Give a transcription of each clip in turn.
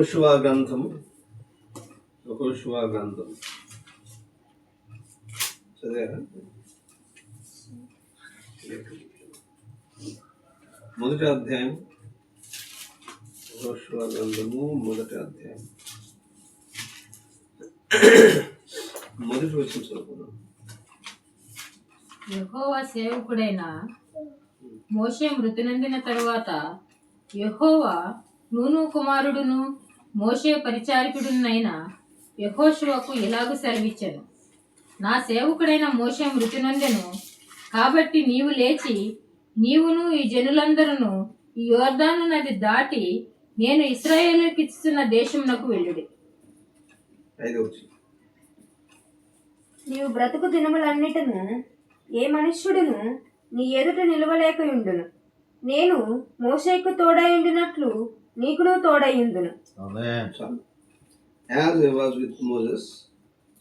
యెహోషువ గ్రంథం చదివారా? మొదటి అధ్యాయం, యెహోషువ గ్రంథము మొదటి అధ్యాయం మొదటి వచనం చదువుకున్నాం. యెహోవా సేవకుడైన మోషే మృతి నొందిన తరువాత యెహోవా నూను కుమారుడును మోషే పరిచారకుడునైన యెహోషువకు ఇలాగు సెలవిచ్చెను. నా సేవకుడైన మోషే మృతి నొందెను కాబట్టి నీవు లేచి నీవును ఈ జనులందరూ ఈ యోర్దాను నది దాటి నేను ఇశ్రాయేలుకి ఇస్తున్న దేశమునకు వెళ్ళుడి. నీవు బ్రతుకు దినములన్నిటను ఏ మనుష్యుడును నీ ఎదుట నిలవలేకయుండును. నేను మోషేకు తోడయుండినట్లు నీకును తోడయుందును. As I was with Moses,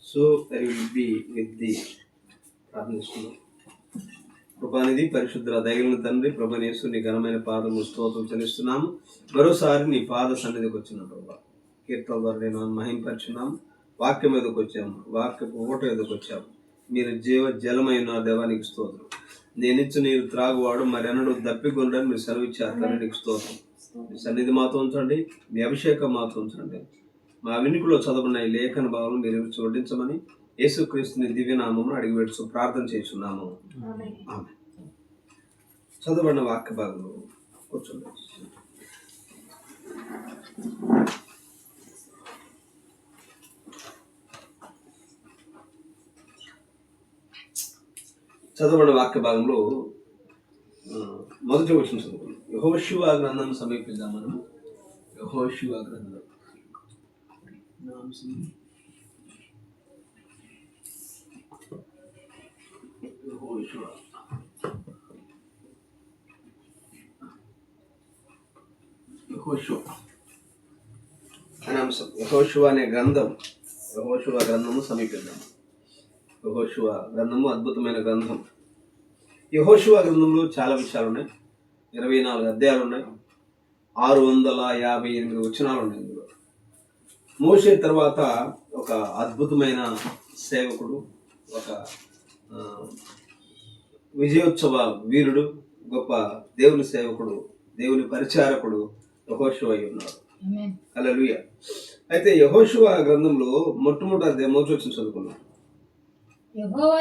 so I will be with thee. ప్రార్థిస్తున్నాం. కృపానిధి పరిశుద్ధ దయగలిగిన తండ్రి, ప్రభువైన యేసు నీ ఘనమైన పాదము స్తోత్రం చెల్లిస్తున్నాము. మరోసారి నీ పాద సన్నిధికి వచ్చిన ప్రభా, కీర్తన ద్వారా నేను మహింపరిచున్నాము. వాక్యం మీదకి వచ్చాము, వాక్యపు ఓట మీదకి వచ్చాము. మీరు జీవ జలమైన దేవానికి స్తోత్రం. నేనిచ్చు నీరు త్రాగువాడు మరెన్నడూ దప్పికొనడని మీరు సెలవిచ్చారు. తండ్రికి స్తోత్రం. మీ సన్నిధి మాతో ఉంచండి, మీ అభిషేకం మాతో ఉంచండి. మా వినికిలో చదవబడిన ఈ లేఖన భావం మీరు చూడించమని యేసుక్రీస్తుని దివ్యనామమును అడిగి పెడుచు ప్రార్థన చేస్తున్నాము. ఆమేన్. చదవబడిన వాక్య భాగంలో కూర్చోండి. చదవబడిన వాక్య భాగంలో మొదటి వచనం చదువుకున్నాం. యెహోషువ గ్రంథం సమీపిద్దాం. మనం యెహోషువ గ్రంథం యెహోషువ అనే గ్రంథం, యెహోషువ గ్రంథము సమీపిద్దాం. యెహోషువ గ్రంథము అద్భుతమైన గ్రంథం. యెహోషువ గ్రంథంలో చాలా విషయాలు ఉన్నాయి. 24 అధ్యాయాలు ఉన్నాయి. 658 వచనాలు ఉన్నాయి. ఇందులో మోషే తర్వాత ఒక అద్భుతమైన సేవకుడు, ఒక విజయోత్సవ వీరుడు, గొప్ప దేవుని సేవకుడు, దేవుని పరిచారకుడు యెహోషువ అయి ఉన్నాడు. హల్లెలూయా. అయితే యెహోషువ గ్రంథంలో మొట్టమొదటి అధ్యాయం మొదటి వచనం చదువుకున్నాం. యెహోవా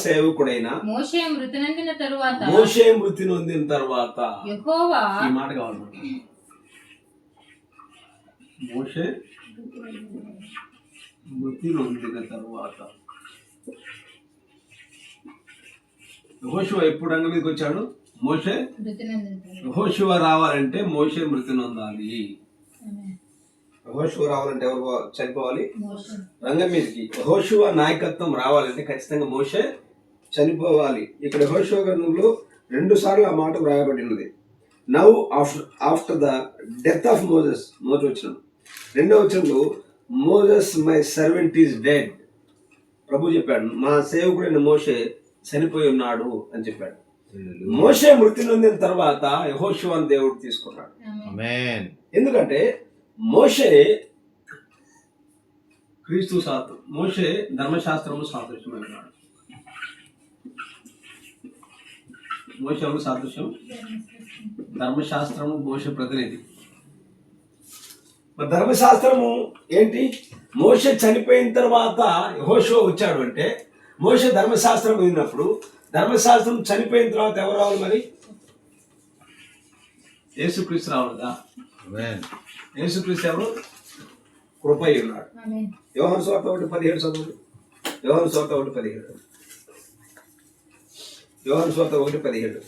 సేవకుడైన మోషే మృతి నొందిన తరువాత యెహోవా, ఈ మాట కావాలి. మోషే మృతి నొందిన తరువాత యెహోషువ ఎప్పుడు రంగం మీదకి వచ్చాడు? మోషే యెహోషువ రావాలంటే మోషే మృతి నొందాలి. యెహోషువ రావాలంటే ఎవరు చనిపోవాలి? రంగం మీదకి యెహోషువ నాయకత్వం రావాలంటే ఖచ్చితంగా మోషే చనిపోవాలి. ఇక్కడ యెహోషువ గ్రంథంలో 2 సార్లు ఆ మాట వ్రాయబడినది. Now after the death of Moses, మొదటి వచనం. రెండవ వచనంలో Moses my servant is dead. ప్రభు చెప్పాడు, మా సేవకుడైన మోషే చనిపోయి ఉన్నాడు అని చెప్పాడు. మోషే మృతి నొందిన తర్వాత యెహోషువను దేవుడు తీసుకున్నాడు. ఎందుకంటే మోషే క్రీస్తు మోషే ధర్మశాస్త్రము సాదృశ్యమైనాడు. మోషే ఎవరు సాదృశ్యం? ధర్మశాస్త్రము మోషే ప్రతినిధి. మరి ధర్మశాస్త్రము ఏంటి? మోషే చనిపోయిన తర్వాత యెహోషువ వచ్చాడు అంటే మోషే ధర్మశాస్త్రం విన్నప్పుడు, ధర్మశాస్త్రం చనిపోయిన తర్వాత ఎవరు రావాలి? మరి యేసుక్రీస్తు రావాలిగా. యేసుక్రీస్తు ఎవరు? కృప అయి ఉన్నాడు. యోహాను సువార్త 1:17 చదువు. యోహాను సువార్త 1:17. యోహాను సువార్త 1:17.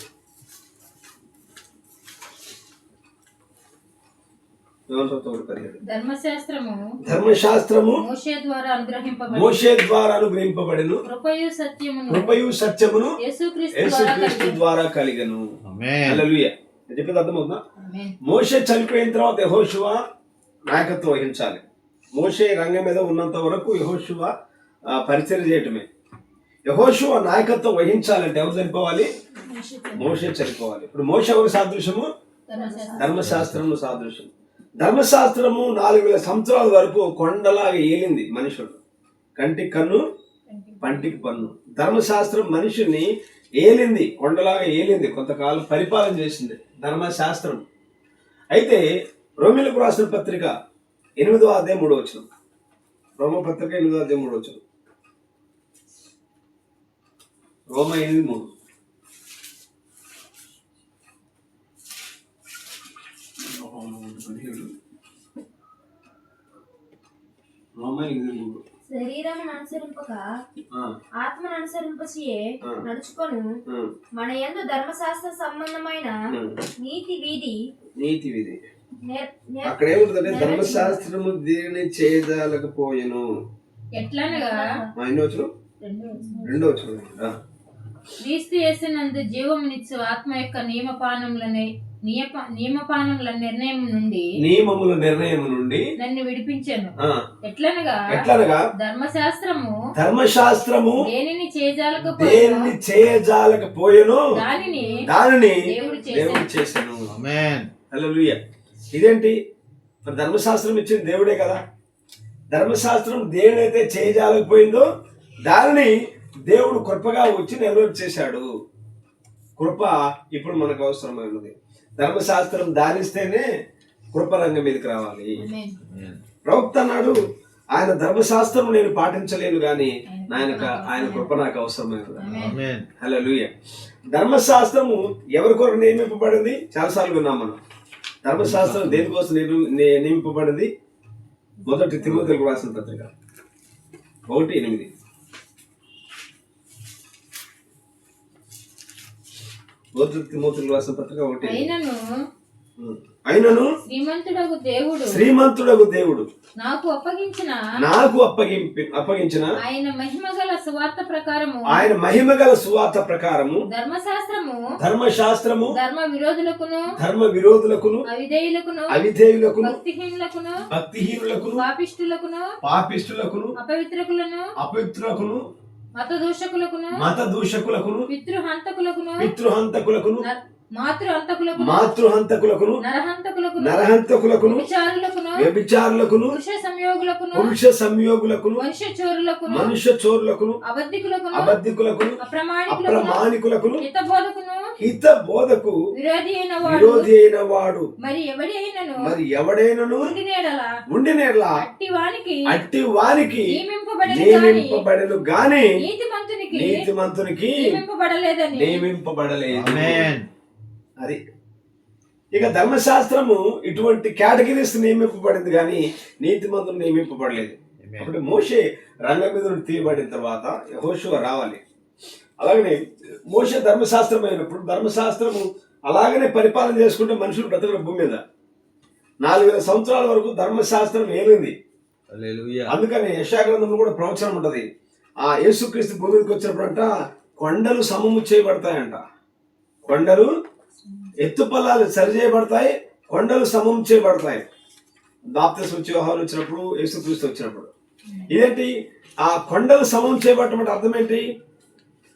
ధర్మశాస్త్రము మోషే ద్వారా అనుగ్రహింపబడెను, కృపయు సత్యమును యేసుక్రీస్తు ద్వారా కలిగెను. హల్లెలూయా. చెప్పేది అర్థమవుతుందా? మోషే చనిపోయిన తర్వాత యెహోషువ నాయకత్వం వహించాలి. మోషే రంగం మీద ఉన్నంత వరకు యెహోషువ పరిచర్య చేయటమే. యెహోషువ నాయకత్వం వహించాలంటే ఎవరు చనిపోవాలి? మోషే చనిపోవాలి. ఇప్పుడు మోషే ఎవరు సాదృశ్యము? ధర్మశాస్త్రము సాదృశ్యం. ధర్మశాస్త్రము 4000 సంవత్సరాల వరకు కొండలాగా ఏలింది మనుషుడు. కంటికి కన్ను, పంటికి పన్ను. ధర్మశాస్త్రం మనిషిని ఏలింది, కొండలాగా ఏలింది, కొంతకాలం పరిపాలన చేసింది ధర్మశాస్త్రం. అయితే రోమీయులకు రాసిన పత్రిక 8వ అధ్యాయం 3వ వచనం. రోమపత్రిక 8వ అధ్యాయం 3వ వచనం. రోమ 8:3. రోమ 8:3. శరీరమును అనుసరింపక ఆత్మను అనుసరింపచియే నడుచుకొను మన యందు ధర్మశాస్త్ర సంబంధమైన నీతి విధి అక్కడ ఏముంటుందంటే ధర్మశాస్త్రము దీనిని చేయజాలకపోయెను. ఎట్లనగా ఎన్నో వచ్చిన 2వ వచనం. క్రీస్తు యేసునందు జీవమునిచ్చు ఆత్మ యొక్క నియమపానముల నియమముల నిర్ణయం నుండి నన్ను విడిపించాను. ఎట్లనగా ధర్మశాస్త్రము దేనిని చేయజాలకపోయెను దానిని దేవుడు చేశాను. హల్లెలూయా. ఇదేంటి మరి ధర్మశాస్త్రం ఇచ్చింది దేవుడే కదా. ధర్మశాస్త్రం దేనినైతే చేయజాలకపోయిందో దానిని దేవుడు కృపగా వచ్చి నెరవేర్చి చేశాడు. కృప ఇప్పుడు మనకు అవసరమై ఉన్నది. ధర్మశాస్త్రం దానిస్తేనే కృప రంగం మీదకి రావాలి. ప్రవక్త అన్నాడు, ఆయన ధర్మశాస్త్రం నేను పాటించలేను కానీ ఆయన కృప నాకు అవసరమైనది. హల్లెలూయా. ధర్మశాస్త్రము ఎవరి కొరకు నియమింపబడింది? చాలాసార్లు విన్నాం మనం. ధర్మశాస్త్రం దేనికోసం నియమింపబడింది? 1 తిమోతేయులకు రాసిన పత్రిక 1:8. 1 తిమోతేయులకు రాసిన పత్రిక 1:8. అయినను శ్రీమంతుడగు దేవుడు నాకు అప్పగించిన ఆయన మహిమగల సువార్త ప్రకారము ధర్మశాస్త్రము ధర్మ విరోధులకును అవిధేయులకును భక్తిహీనులకును పాపిష్టులకును అపవిత్రులకును మత దూషకులకును పితృహంతకులకును మాతృహంతకులకును నరహంతకులకును వ్యభిచారులకును పురుష సంయోగులకును మనుష్య చోరులకును అబద్ధికులకును అప్రమాణికులకును హిత బోధకు విరోధి అయిన వాడు మరి ఎవడైనను ఉండినేడలా అట్టి వానికి నియమింపబడెను గాని నీతిమంతునికి నియమింపబడలేదు. అది ఇక ధర్మశాస్త్రము ఇటువంటి కేటగిరీస్ నియమింపబడింది కానీ నీతిమంతులు నియమింపబడలేదు. అప్పుడు మోషే రంగం మీద తీయబడిన తర్వాత యెహోషువ రావాలి. అలాగనే మోషే ధర్మశాస్త్రం అయినప్పుడు ధర్మశాస్త్రము అలాగనే పరిపాలన చేసుకుంటే మనుషులు బ్రతకరు భూమి మీద. 4000 సంవత్సరాల వరకు ధర్మశాస్త్రం ఏలింది. అందుకని యెషయా గ్రంథంలో కూడా ప్రవచనం ఉంటది. ఆ యేసుక్రీస్తు భూమి మీదకి వచ్చినప్పుడంట కొండలు సమము చేయబడతాయంట. కొండలు ఎత్తుపల్లాలు సరి చేయబడతాయి, కొండలు సమం చేయబడతాయి. బాప్తిస్మం ఇచ్చే యోహాను వచ్చినప్పుడు, యేసుక్రీస్తు వచ్చినప్పుడు. ఇదేంటి ఆ కొండలు సమం చేయబడటం అంటే అర్థం ఏంటి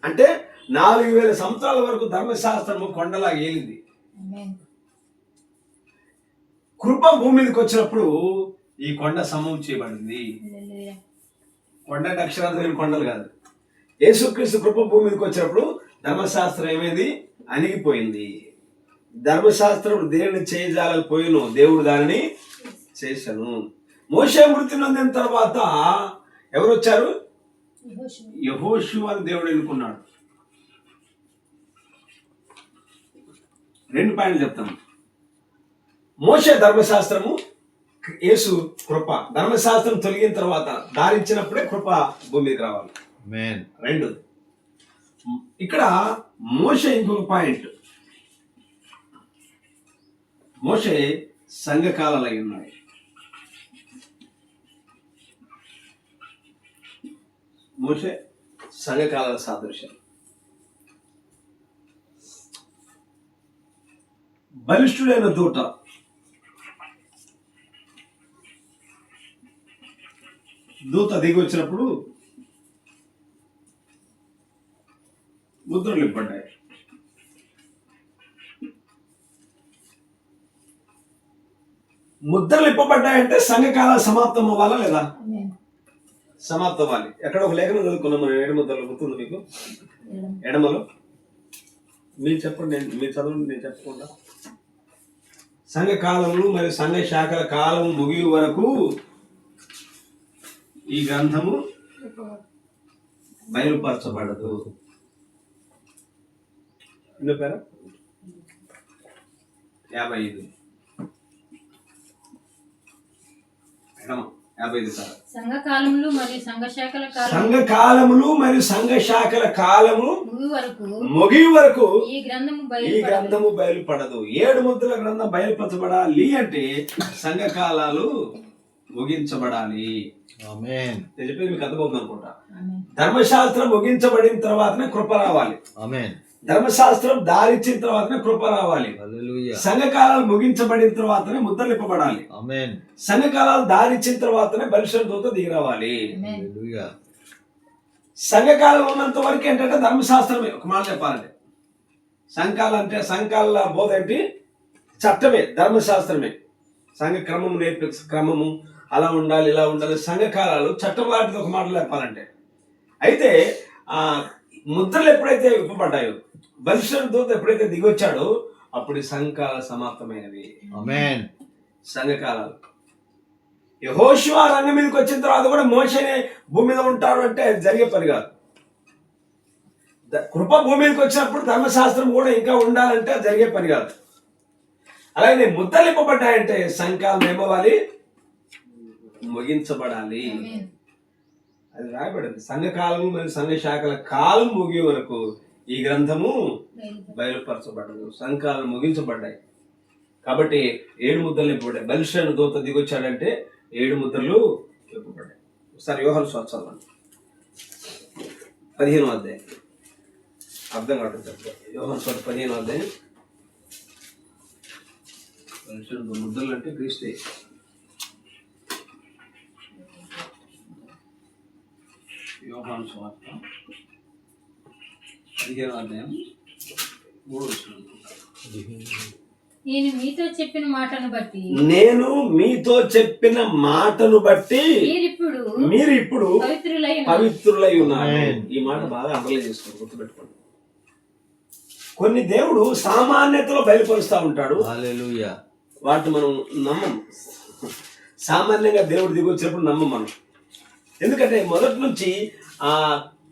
అంటే 4000 సంవత్సరాల వరకు ధర్మశాస్త్రము కొండలా ఏలింది. కృప భూమి మీదకి వచ్చినప్పుడు ఈ కొండ సమం చేయబడింది. కొండ అంటే అక్షరార్థమైన కొండలు కాదు. యేసుక్రీస్తు కృప భూమి మీదకి వచ్చినప్పుడు ధర్మశాస్త్రం ఏమైంది? అణిగిపోయింది. ధర్మశాస్త్రం దేనిని చేయజాలకపోయినో దేవుడు దానిని చేశాను. మోషే మృతి నొందిన తర్వాత ఎవరు వచ్చారు? యెహోషువ అని దేవుడు ఎన్నుకున్నాడు. 2 పాయింట్లు చెప్తాను. మోషే ధర్మశాస్త్రము, యేసు కృప. ధర్మశాస్త్రం తొలగిన తర్వాత దారించినప్పుడే కృప భూమి మీదకి రావాలి. 2 ఇక్కడ మోషే ఇంకొక పాయింట్. మోషే సంఘకాలాలు అయి ఉన్నాయి. మోషే సంఘకాలాల సాదృశ్యం. బలిష్ఠుడైన దూత దిగి వచ్చినప్పుడు ముద్రలు ఇవ్వబడ్డాయి. ముద్రలు ఇప్పబడ్డాయంటే సంఘకాల సమాప్తం అవ్వాలా లేదా? సమాప్తం అవ్వాలి. ఎక్కడ ఒక లేఖనం చదువుకున్నాం మనం, 7 ముద్రలు గుర్తుంది మీకు? ఎడమలో మీరు చెప్పండి, మీరు చదవండి, నేను చెప్పకుండా. సంఘ కాలములు మరియు సంఘ శాఖల కాలము ముగియు వరకు ఈ గ్రంథము బయలుపరచబడదు. ఎన్నో పేర 55 ఎడమ 55 సార్. సంఘ కాలములు మరియు సంఘ శాఖల కాలం సంఘ కాలములు మరియు సంఘ శాఖల కాలము ముగియు వరకు ఈ గ్రంథము బయలుపడదు. 7 ముద్రల గ్రంథం బయలుపరచబడాలి అంటే సంఘ కాలాలు ముగించబడాలి. ఆమేన్. నేను చెప్పేది మీకు అర్థమవుతుంది అనుకుంటా. ధర్మశాస్త్రం ముగించబడిన తర్వాతనే కృప రావాలి. ఆమేన్. ధర్మశాస్త్రం దారిచ్చిన తర్వాతనే కృప రావాలి. హల్లెలూయా. సంఘకాలాలు ముగించబడిన తర్వాతనే ముద్రలు ఇప్పబడాలి. ఆమేన్. సంఘకాలాలు దారిచ్చిన తర్వాతనే బలిష్ట దూత దిగి రావాలి. హల్లెలూయా. సంఘకాలం ఉన్నంత వరకు ఏంటంటే ధర్మశాస్త్రమే. ఒక మాట చెప్పాలంటే సంఘకాలం అంటే సంఘకాల బోధ ఏంటి? చట్టమే, ధర్మశాస్త్రమే. సంఘ క్రమము నేర్పే క్రమము, అలా ఉండాలి ఇలా ఉండాలి. సంఘకాలాలు చట్టం లాంటిది ఒక మాటలో చెప్పాలంటే. అయితే ఆ ముద్రలు ఎప్పుడైతే ఇప్పబడ్డాయో, బలిష్ట దూత ఎప్పుడైతే దిగొచ్చాడో అప్పుడు సంఘకాల సమాప్తమైనవి. ఆమేన్. సంఘకాలాలు. యెహోషువ రంగం మీదకి వచ్చిన తర్వాత కూడా మోషేనే భూమి మీద ఉంటాడు అంటే జరిగే పని కాదు. కృప భూమి మీదకి వచ్చినప్పుడు ధర్మశాస్త్రం కూడా ఇంకా ఉండాలంటే జరిగే పని కాదు. అలాగే ముద్రలు ఇప్పబడ్డాయంటే సంఘకాలం ఏమవ్వాలి? ముగించబడాలి. అది రాయబడింది. సంఘకాలము మరియు సంఘ శాఖల కాలం ముగియ వరకు ఈ గ్రంథము బయలుపరచబడదు. సంఘకాలం ముగించబడ్డాయి కాబట్టి 7 ముద్రలు ఇప్పబడ్డాయి. బలిష్ట దూత దిగొచ్చాడంటే 7 ముద్రలు ఇప్పబడ్డాయి. ఒకసారి యోహాను సువార్త 15వ అధ్యాయం. అర్థం కావట్లేదు చెప్తాను. యోహాను సువార్త 15వ అధ్యాయం. బలిష్ట ముద్రలు అంటే క్రీస్తే. యోహాను సువార్త 15వ అధ్యాయం 3వ వచనం. నేను మీతో చెప్పిన మాటను బట్టి మీరు ఇప్పుడు పవిత్రులై ఉన్నారు. ఈ మాట బాగా అమలు చేసుకోండి, గుర్తుపెట్టుకోండి. కొన్ని దేవుడు సామాన్యతలో బయలుపరుస్తూ ఉంటాడు. హల్లెలూయా. వాటిని మనం నమ్మం. సామాన్యంగా దేవుడు దిగొచ్చినప్పుడు నమ్మం మనం. ఎందుకంటే మొదటి నుంచి ఆ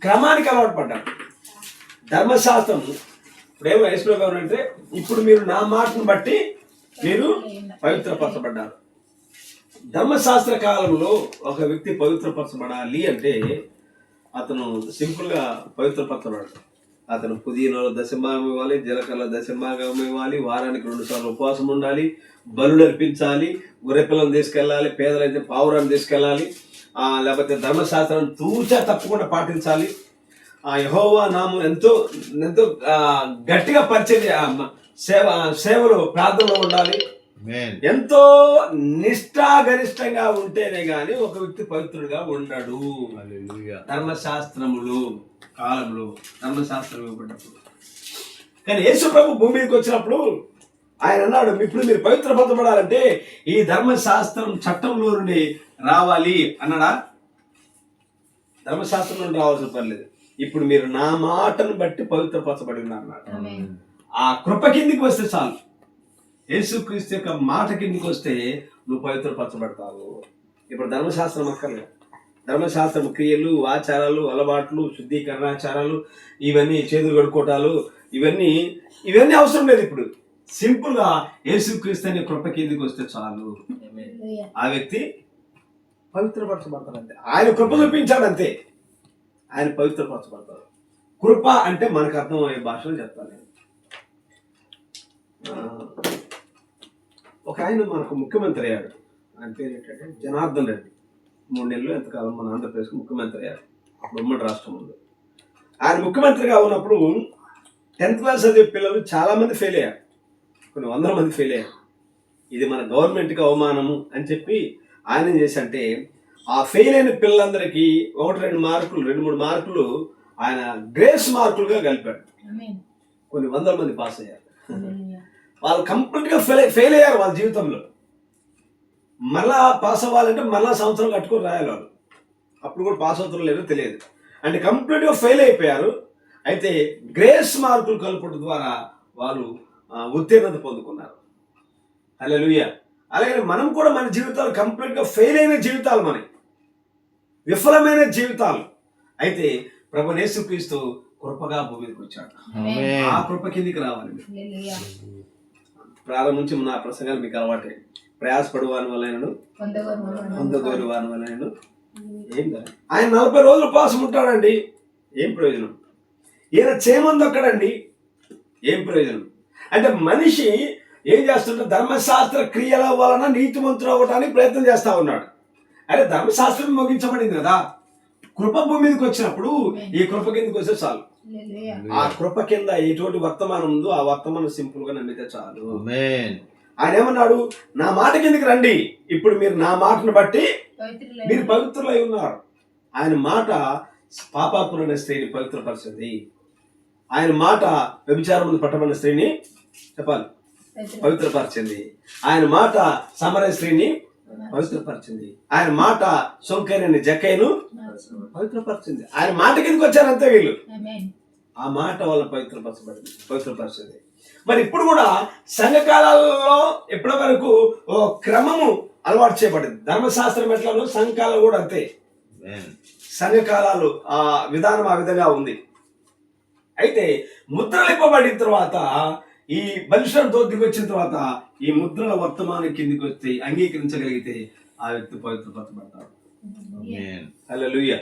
క్రమానికి అలవాటు పడ్డాడు. ధర్మశాస్త్రం ఇప్పుడేమో యేసు గారు అంటే ఇప్పుడు మీరు నా మాటను బట్టి మీరు పవిత్రపరచబడ్డారు. ధర్మశాస్త్ర కాలంలో ఒక వ్యక్తి పవిత్రపరచబడాలి అంటే అతను సింపుల్ గా పవిత్రపరచబడాడు. అతను పుదీనాలో దశభాగం ఇవ్వాలి, జీలకర్రలో దశభాగం ఇవ్వాలి, వారానికి 2 సార్లు ఉపవాసం ఉండాలి, బలులు అర్పించాలి, గొర్రెపిల్లను తీసుకెళ్ళాలి, పేదలైతే పావురాన్ని తీసుకెళ్ళాలి, లేకపోతే ధర్మశాస్త్రాన్ని తూచా తప్పకుండా పాటించాలి. యెహోవా నామం ఎంతో ఎంతో గట్టిగా పరిచయం, సేవలు ప్రార్థనలో ఉండాలి. ఎంతో నిష్ఠాగరిష్టంగా ఉంటేనే గాని ఒక వ్యక్తి పవిత్రుడిగా ఉండడు. ధర్మశాస్త్రములు కాలంలో ధర్మశాస్త్రం ఇవ్వబడ్డప్పుడు. కానీ యేసు ప్రభు భూమి మీదకి వచ్చినప్పుడు ఆయన అన్నాడు, ఇప్పుడు మీరు పవిత్రపరచబడాలంటే ఈ ధర్మశాస్త్రం చట్టంలో నుండి రావాలి అన్నాడా? ధర్మశాస్త్రం నుండి రావాల్సిన పర్లేదు. ఇప్పుడు మీరు నా మాటను బట్టి పవిత్రపరచబడి ఉన్నారు అన్నాడు. ఆ కృప కిందికి వస్తే చాలు. యేసుక్రీస్తు యొక్క మాట కిందికి వస్తే నువ్వు పవిత్రపరచబడతావు. ఇప్పుడు ధర్మశాస్త్రం అక్కర్లేదు. ధర్మశాస్త్రం క్రియలు, ఆచారాలు, అలవాట్లు, శుద్ధీకరణాచారాలు, ఇవన్నీ చేతులు కడుక్కోటాలు, ఇవన్నీ అవసరం లేదు. ఇప్పుడు సింపుల్ గా యేసుక్రీస్తు అనే కృప కిందికి వస్తే చాలు. ఆ వ్యక్తి పవిత్రపరచబడతాడు అంతే. ఆయన కృప చూపించాడు అంతే, ఆయన పవిత్రపరచబడతాడు. కృప అంటే మనకు అర్థమయ్యే భాషలో చెప్తాను. ఒక ఆయన మనకు ముఖ్యమంత్రి అయ్యాడు. ఆయన పేరు ఏంటంటే జనార్దన్ రెడ్డి. 3 నెలలు ఎంతకాలం మన ఆంధ్రప్రదేశ్కి ముఖ్యమంత్రి అయ్యాడు. అప్పుడు ఉమ్మడి రాష్ట్రం ఉంది. ఆయన ముఖ్యమంత్రిగా ఉన్నప్పుడు 10th క్లాస్ చదివే పిల్లలు చాలా మంది ఫెయిల్ అయ్యారు. కొన్ని 100 మంది ఫెయిల్ అయ్యారు. ఇది మన గవర్నమెంట్కి అవమానము అని చెప్పి ఆయన ఏం చేశారంటే ఆ ఫెయిల్ అయిన పిల్లలందరికీ 1-2 మార్కులు 2-3 మార్కులు ఆయన గ్రేస్ మార్కులుగా కలిపాడు. కొన్ని 100 మంది పాస్ అయ్యారు. వాళ్ళు కంప్లీట్గా ఫెయిల్ అయ్యారు వాళ్ళ జీవితంలో. మళ్ళా పాస్ అవ్వాలంటే మళ్ళా సంవత్సరం కట్టుకొని రాయాలి వాళ్ళు. అప్పుడు కూడా పాస్ అవుతారో లేదో తెలియదు. అంటే కంప్లీట్గా ఫెయిల్ అయిపోయారు. అయితే గ్రేస్ మార్కులు కలుపుట ద్వారా వాళ్ళు ఉత్తీర్ణత పొందుకున్నారు. హల్లెలూయా. అలాగే మనం కూడా మన జీవితాలు కంప్లీట్గా ఫెయిల్ అయిన జీవితాలు, మనకి విఫలమైన జీవితాలు. అయితే ప్రభువైన యేసుక్రీస్తు కృపగా భూమికి వచ్చాడు. ఆ కృప కిందికి రావాలి. ప్రారంభించి నా ప్రసంగాలు మీకు అలవాటే. ప్రయాసపడు వాని వలనను పొందగోరు వాని వలనను ఏం కాదు. ఆయన 40 రోజులు ఉపవాసం ఉంటాడండి, ఏం ప్రయోజనం? ఈయన చేమంది ఒక్కడండి, ఏం ప్రయోజనం? అంటే మనిషి ఏం చేస్తుంటే ధర్మశాస్త్ర క్రియల వలన నీతిమంతుడు అవ్వడానికి ప్రయత్నం చేస్తా ఉన్నాడు. అంటే ధర్మశాస్త్రం ముగించబడింది కదా, కృప భూమి మీదకి వచ్చినప్పుడు ఈ కృప కిందకి వస్తే చాలు. ఆ కృప కింద ఎటువంటి వర్తమానం ఉందో ఆ వర్తమానం సింపుల్ గా నమ్మితే చాలు. ఆయన ఏమన్నాడు? నా మాట కిందకి రండి, ఇప్పుడు మీరు నా మాటను బట్టి మీరు పవిత్రులై ఉన్నారు. ఆయన మాట పాపాత్ములైన స్త్రీని పవిత్రపరిచింది. ఆయన మాట వ్యభిచారములు పట్టబడిన స్త్రీని చెప్పాలి పవిత్రపరిచింది. ఆయన మాట సమరయ స్త్రీని పవిత్రపరిచింది. ఆయన మాట సొంకైన జక్కయ్యను పవిత్రపరిచింది. ఆయన మాట కిందకి వచ్చారంతే వీళ్ళు. ఆ మాట వల్ల పవిత్రపరిచింది. మరి ఇప్పుడు కూడా సంఘకాలలో ఇప్పటి వరకు ఓ క్రమము అలవాటు చేయబడింది. ధర్మశాస్త్రం ఎట్లలో సంఘకాలాలు కూడా అంతే. సంఘకాలాలు ఆ విధానం ఆ విధంగా ఉంది. అయితే ముద్రలు ఇవ్వబడిన తర్వాత, ఈ బలిష్ఠంతో దిగొచ్చిన తర్వాత ఈ ముద్రల వర్తమానం కిందికి వస్తే అంగీకరించగలిగితే ఆ వ్యక్తి పవిత్రపరచబడతాడు. హల్లెలూయా.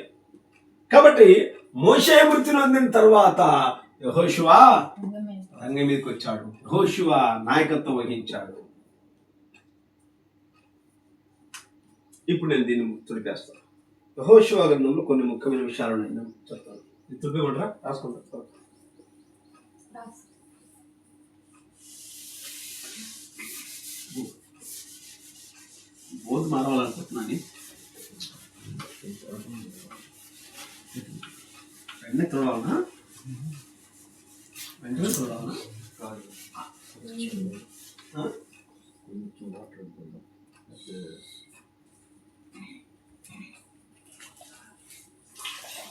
కాబట్టి మోషే మృతి నొందిన తర్వాత యెహోషువ రంగం మీదకి వచ్చాడు. యెహోషువ నాయకత్వం వహించాడు. ఇప్పుడు నేను దీన్ని తుడిపేస్తాను. యెహోషువ గ్రంథంలో కొన్ని ముఖ్యమైన విషయాలు ఉన్నాయి, నేను చెప్తాను. తుడిపేమంటారా? రాసుకుంటారు. బోధ మారవాలనుకుంటున్నాను. వెంటనే చూడాలనా? వెంటనే చూడాలనా?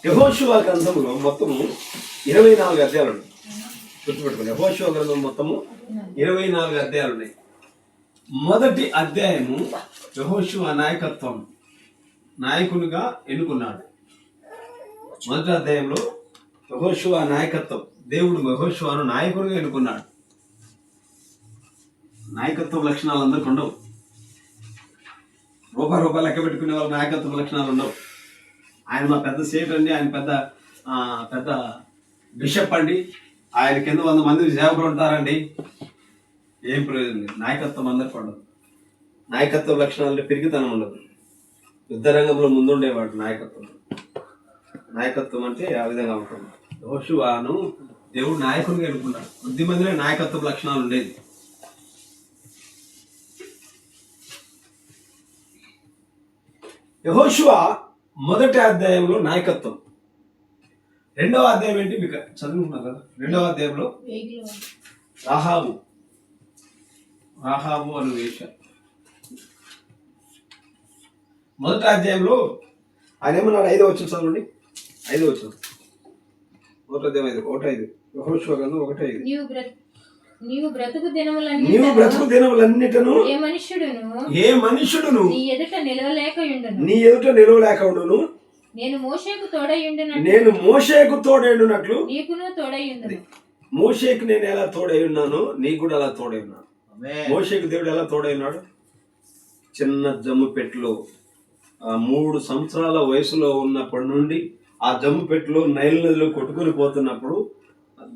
యెహోషువ గ్రంథంలో మొత్తము 24 అధ్యాయాలు ఉన్నాయి. గుర్తుపెట్టుకోండి, యెహోషువ గ్రంథం మొత్తము 24 అధ్యాయాలు ఉన్నాయి. మొదటి అధ్యాయము యెహోషువ నాయకత్వం, నాయకునిగా ఎన్నుకున్నాడు. మొదటి అధ్యాయంలో యెహోషువ నాయకత్వం, దేవుడు యెహోషువను నాయకునిగా ఎన్నుకున్నాడు. నాయకత్వ లక్షణాలు అందరికీ ఉండవు. రూపాయి లెక్క పెట్టుకునే వాళ్ళ నాయకత్వ లక్షణాలు ఉండవు. ఆయన మా పెద్ద సేట్ అండి, ఆయన పెద్ద బిషప్ అండి, ఆయన కింద 100 మంది సేవకులు ఉంటారండి, ఏం ప్రయోజనం లేదు. నాయకత్వం అందరికీ ఉండదు. నాయకత్వ లక్షణాలు పెరిగితనం ఉండదు. యుద్ధ రంగంలో ముందుండేవాడు నాయకత్వం అంటే ఆ విధంగా ఉంటుంది. యెహోషువను దేవుడు నాయకునిగా ఎన్నుకున్నాడు. 10 మందిలో నాయకత్వ లక్షణాలు ఉండేది. యెహోషువ మొదటి అధ్యాయంలో నాయకత్వం. రెండవ అధ్యాయం ఏంటి మీకు చదువుకున్నారు కదా? రెండవ అధ్యాయంలో రాహాబు అను వేశ్య. మొదటి అధ్యాయంలో ఆయన ఏమన్నాడు? 5వ వచనం చదవండి. 5వ వచనం, మొదటి అధ్యాయం 1:5. యెహోషువ గ్రంథం 1:5. నీవు బ్రతుకు దినములన్నిటను ఏ మనుష్యుడును నీ ఎదుట నిలవలేక ఉండును. నేను మోషేకు తోడైయుండునట్లు నీకును తోడైయుండును. మోషేకు నేను ఎలా తోడై ఉన్నాను, నీకు కూడా అలా తోడై ఉన్నాను. మోషేకు దేవుడు ఎలా తోడై ఉన్నాడు? చిన్న జమ్ము పెట్టులో 3 సంవత్సరాల వయసులో ఉన్నప్పటి నుండి ఆ జమ్ము పెట్టులో నైల్ నదిలో కొట్టుకుని పోతున్నప్పుడు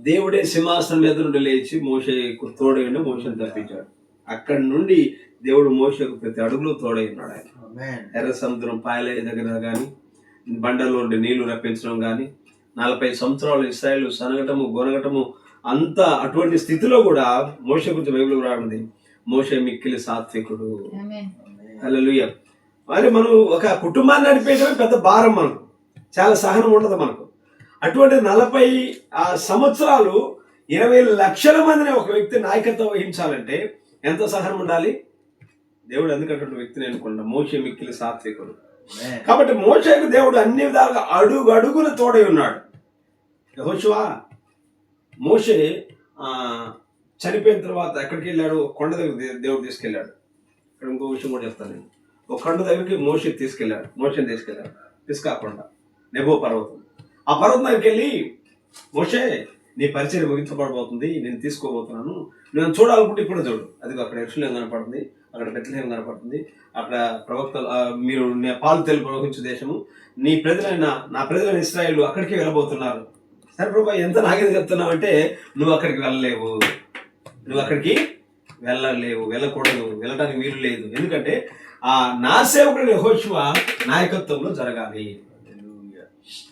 దేవుడే సింహాసనం మీద నుండి లేచి మోషేకు తోడై ఉండి మోషేను తప్పించాడు. అక్కడి నుండి దేవుడు మోషేకు ప్రతి అడుగులో తోడై ఉన్నాడు. ఆయన ఎర్ర సముద్రం పాయల దగ్గర కానీ, బండలో నుండి నీళ్లు రప్పించడం కానీ, 40 సంవత్సరాలు ఇశ్రాయేలు సనగటము గొనగటము అంతా అటువంటి స్థితిలో కూడా మోషే గురించి బైబిల్ రాబడింది. మోషే మిక్కిలి సాత్వికుడు. హల్లెలూయా. మరి మనం ఒక కుటుంబాన్ని నడిపేయడమే పెద్ద భారం, మనకు చాలా సహనం ఉండదు మనకు. అటువంటి 40 సంవత్సరాలు 20 లక్షల మందిని ఒక వ్యక్తి నాయకత్వం వహించాలంటే ఎంత సహనం ఉండాలి? దేవుడు ఎందుకంటే వ్యక్తిని ఎన్నుకున్నా, మోషే మిక్కిలి సాత్వికుడు. Amen. కాబట్టి మోషేకు దేవుడు అన్ని విధాలుగా అడుగు అడుగున తోడై ఉన్నాడు. యెహోషువ మోషే చనిపోయిన తర్వాత ఎక్కడికి వెళ్ళాడు? కొండ దగ్గర దేవుడు తీసుకెళ్ళాడు. ఇక్కడ ఇంకో విషయం కూడా చెప్తాను నేను. ఒక కొండ దగ్గరికి మోషేని తీసుకెళ్ళాడు. తీసుకాకుండా నెబో పర్వతం, ఆ పర్వతం దగ్గరికి వెళ్ళి, మోషే నీ పరిచయం ముగించబడబోతుంది, నేను తీసుకోబోతున్నాను, నేను చూడాలనుకుంటే ఇప్పుడు చూడు. అది అక్కడ యెరూషలేము కనపడుతుంది, అక్కడ బెత్లెహేము కనపడుతుంది, అక్కడ ప్రవక్తలు మీరు పాలు తేలు ప్రవహించే దేశము, నా ప్రజలైన ఇశ్రాయేలు అక్కడికి వెళ్ళబోతున్నారు. సరే ప్రభా, ఎంత నాగేది చెప్తున్నావు అంటే, నువ్వు అక్కడికి వెళ్ళలేవు, వెళ్ళకూడదు, వెళ్ళడానికి వీలు లేదు. ఎందుకంటే నా సేవకుడు యెహోషువ నాయకత్వంలో జరగాలి.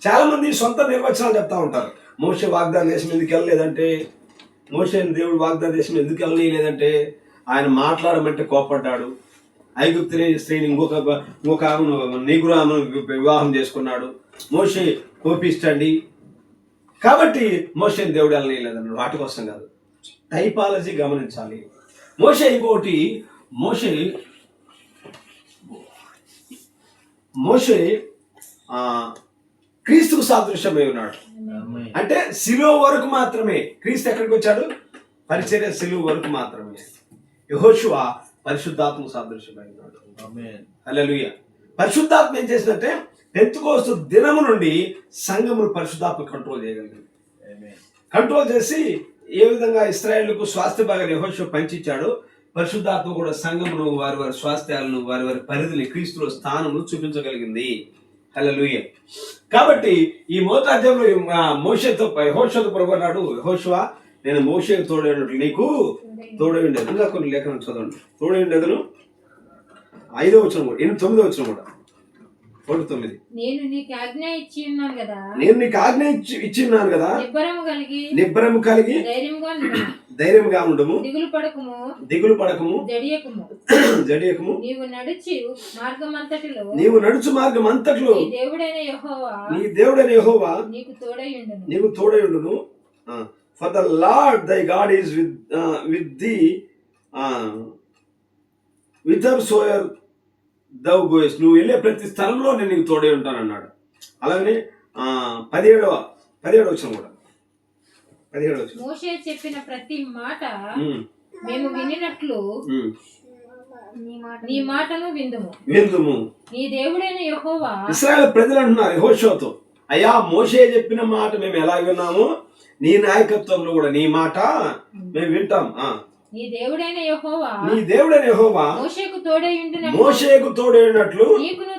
చాలా మంది సొంత నిర్వచనాలు చెప్తా ఉంటారు. మోషే వాగ్దాన దేశం ఎందుకు వెళ్ళలేదంటే, మోషేని దేవుడు వాగ్దాన దేశం ఎందుకు వెళ్ళలేదంటే, ఆయన మాట్లాడమంటే కోపడ్డాడు, ఐగుప్తు స్త్రీని ఇంకొక నీగురు వివాహం చేసుకున్నాడు, మోషే కోపిస్తండి, కాబట్టి మోషేని దేవుడు వెళ్ళలేదన్నాడు. వాటి కోసం కాదు, టైపాలజీ గమనించాలి. మోషే క్రీస్తుకు సాదృశ్యమై ఉన్నాడు. అంటే సిలువ వరకు మాత్రమే క్రీస్తు ఎక్కడికి వచ్చాడు? పరిచర్య సిలువ వరకు మాత్రమే. యెహోషువ పరిశుద్ధాత్మకు సాదృశ్యమై ఉన్నాడు. హల్లెలూయా. పరిశుద్ధాత్మ ఏం చేసిందంటే, పెంతెకోస్తు దినము నుండి సంఘమును పరిశుద్ధాత్మ కంట్రోల్ చేయగలిగింది. కంట్రోల్ చేసి ఏ విధంగా ఇశ్రాయేలుకు స్వాస్థ్య భాగాన్ని యెహోషువ పంచిచ్చాడో, పరిశుద్ధాత్మ కూడా సంఘమును వారి వారి స్వాస్థ్యాలను, వారి వారి పరిధిని, క్రీస్తులో స్థానమును చూపించగలిగింది. హల్లెలూయా. కాబట్టి ఈ మోతాద్యంలో మోషేతో యెహోషువతో ప్రభువన్నాడు, యెహోషువ నేను మోషేకు తోడై ఉన్నట్లు నీకు తోడై ఉండేది. ఇంకా కొన్ని లేఖనం చదవండి. తోడై ఉండేదను 5వ వచనం కూడా, 9వ వచనం కూడా, 9. నేను నీకు ఆజ్ఞ ఇచ్చి ఉన్నాను కదా, నిబ్బరము కలిగి ధైర్యంగా ఉండము, దిగులు పడకము, జడియకము, నీవు నడుచు మార్గం అంతట్లో నీ దేవుడైన యెహోవా నీకు తోడై ఉండును. For the Lord thy God is with thee whithersoever thou goest. నువ్వు వెళ్ళే ప్రతి స్థలంలో నేను నీకు తోడై ఉంటాను అన్నాడు. అలాగనే 17వ వచనం కూడా, 17వ వచనం, మోషే చెప్పిన ప్రతి మాట మేము వినినట్లు నీ మాటను విందుము. నీ దేవుడైన యెహోవా, ఇశ్రాయేలు ప్రజలు అంటున్నారు యెహోషువతో, అయ్యా మోషే చెప్పిన మాట మేము ఎలా విన్నాము, నీ నాయకత్వంలో కూడా నీ మాట మేము వింటాం. నీ దేవుడైన యెహోవా మోషేకు తోడై ఉన్నట్లు నీకును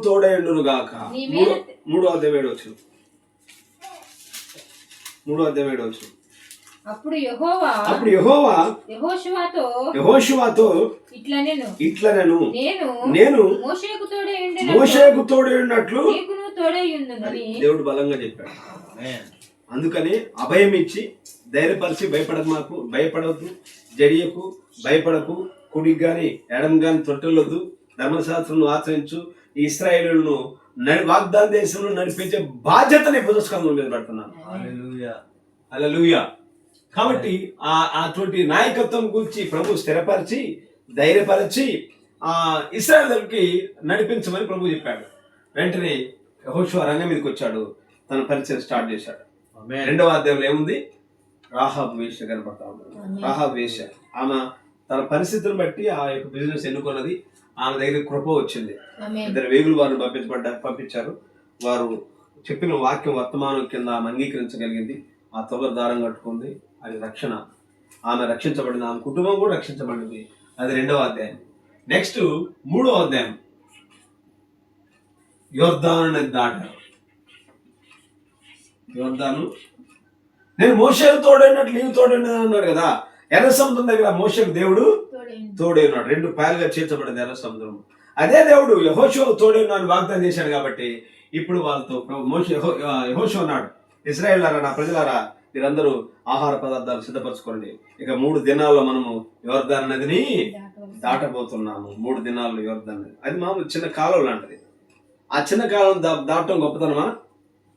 తోడై ఉండును గాక. 3వ అధ్యాయం 7వ వచనం. అప్పుడు యెహోవా యెహోషువతో ఇట్లనెను, నేను మోషేకు తోడై ఉన్నట్లు దేవుడు బలంగా చెప్పాడు. అందుకని అభయం ఇచ్చి ధైర్యపరిచి, భయపడవద్దు, జడియకు, భయపడకు, కుడికి గాని ఎడం గాని తొట్టెలొద్దు, ధర్మశాస్త్రం ఆచరించు, ఈ ఇశ్రాయేలును వాగ్దాన దేశంలో నడిపించే బాధ్యతని పురస్కారం మీద పెడుతున్నాను. హల్లెలూయా. కాబట్టి అటువంటి నాయకత్వం గురించి ప్రభు స్థిరపరిచి, ధైర్యపరిచి ఇశ్రాయేలుకి నడిపించమని ప్రభు చెప్పాడు. వెంటనే యెహోషువ రంగం మీదకి వచ్చాడు, తన పరిచయం స్టార్ట్ చేశాడు. 2వ అధ్యాయంలో ఏముంది? రాహాబు వేశ్య కనపడతా ఉంది. రాహాబు వేశ్య, ఆమె తన పరిస్థితులను బట్టి ఆ యొక్క బిజినెస్ ఎన్నుకున్నది. ఆమె దగ్గర కృప వచ్చింది. 2 వేగులు వారిని పంపించారు. వారు చెప్పిన వాక్యం వర్తమానం కింద ఆమె అంగీకరించగలిగింది. ఆ తొగరు దారం కట్టుకుంది. అది రక్షణ. ఆమె రక్షించబడింది, ఆమె కుటుంబం కూడా రక్షించబడింది. అది 2వ అధ్యాయం. నెక్స్ట్ 3వ అధ్యాయం, యొర్దాను నది దాటారు. యొర్దాను, నేను మోషేకు తోడైనట్లు నీవు తోడైనది అన్నాడు కదా. ఎర్ర సముద్రం దగ్గర మోషేకు దేవుడు తోడై ఉన్నాడు. 2 పాయలుగా చేర్చబడింది ఎర్ర సముద్రం. అదే దేవుడు యెహోషువకు తోడై ఉన్నాడు వాగ్దానం చేశాడు. కాబట్టి ఇప్పుడు వాళ్ళతో యెహోషువ అన్నాడు, ఇశ్రాయేలులారా, నా ప్రజలారా, మీరందరూ ఆహార పదార్థాలు సిద్ధపరచుకోండి. ఇక 3 దినాల్లో మనము యొర్దాను నదిని దాటబోతున్నాము. 3 దినాల్లో యొర్దాను నది. అది మామూలు చిన్న కాలం లాంటిది. ఆ చిన్న కాలం దాటడం గొప్పతనమా?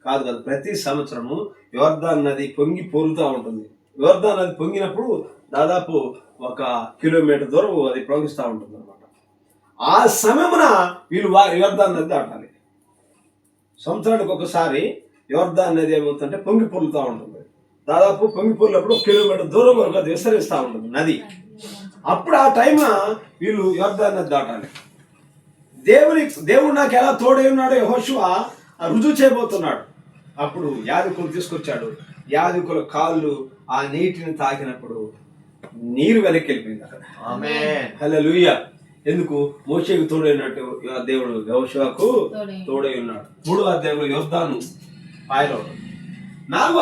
కాదు. ప్రతి సంవత్సరము యొర్దాను నది పొంగి పొరులుతూ ఉంటుంది. యోర్దాన్ నది పొంగినప్పుడు దాదాపు 1 కిలోమీటర్ దూరం అది ప్రవహిస్తూ ఉంటుంది అనమాట. ఆ సమయమున వీళ్ళు యోర్దాన్ నది దాటాలి. సంవత్సరానికి ఒకసారి యోర్దాన్ నది ఏమవుతుందంటే పొంగి పొర్లుతూ ఉంటుంది. దాదాపు పొంగి పొర్లినప్పుడు 1 కిలోమీటర్ దూరం వరకు అది విస్తరిస్తూ ఉంటుంది నది. అప్పుడు ఆ టైంన వీళ్ళు యోర్దాన్ నది దాటాలి. దేవుడు నాకు ఎలా తోడై ఉన్నాడో యెహోషువ రుజువు చేయబోతున్నాడు. అప్పుడు యాజకులు తీసుకొచ్చాడు. యాజకుల కాళ్ళు ఆ నీటిని తాకినప్పుడు నీరు వెనక్కి వెళ్ళిపోయింది అక్కడ. ఆమేన్. హల్లెలూయా. ఎందుకు? మోషేకు తోడైనట్టు దేవుడు యెహోషువకు తోడై ఉన్నాడు. 3వ అధ్యాయంలో యోర్దాను పాయలో, 4వ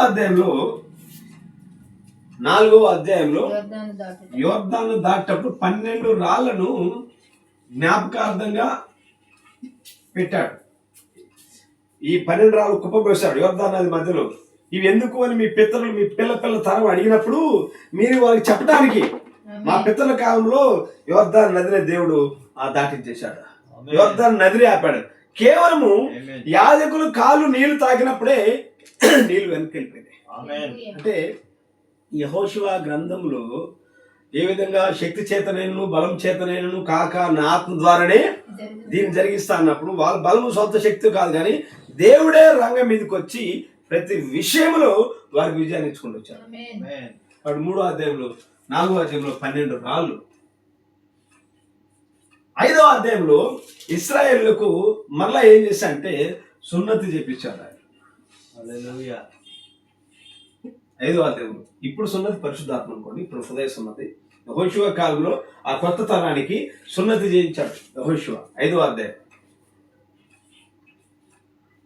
అధ్యాయంలో యోర్దాను దాటేటప్పుడు 12 రాళ్లను జ్ఞాపకార్థంగా పెట్టాడు. ఈ 12 రాళ్ళు కుప్పబోసాడు యోర్దాను నది మధ్యలో. ఇవి ఎందుకు అని మీ పిల్ల తరం అడిగినప్పుడు మీరు వాళ్ళకి చెప్పడానికి, మా పితరుల కాలంలో యోర్దాను నదిని దేవుడు దాటించేశాడు. యోర్దాను నదిని ఆపాడు. కేవలము యాజకులు కాళ్ళు నీళ్లు తాకినప్పుడే నీళ్లు వెనక్కి వెళ్ళిపోయినాయి. అంటే యెహోషువ గ్రంథంలో ఏ విధంగా శక్తి చేతనైనను బలం చేతనైనను కాక నా ఆత్మ ద్వారానే దీన్ని జరిగిస్తా అన్నప్పుడు వాళ్ళ బలము సొంత శక్తి కాదు, కానీ దేవుడే రంగం మీదకి వచ్చి ప్రతి విషయంలో వారికి విజయాన్ని ఇచ్చుకుంటూ వచ్చారు. వాడు 3వ అధ్యాయంలో 4వ అధ్యాయంలో 12 రాళ్ళు. 5వ అధ్యాయంలో ఇశ్రాయేలుకు మరలా ఏం చేశారంటే సున్నతి చేపించాడు ఆయన. హల్లెలూయా. 5వ అధ్యాయంలో ఇప్పుడు సున్నతి పరిశుద్ధాత్మ అనుకోండి, ఇప్పుడు హృదయ సున్నతి. యెహోషువ కాలంలో ఆ కొత్త తరానికి సున్నతి చేయించాడు యెహోషువ. 5వ అధ్యాయం.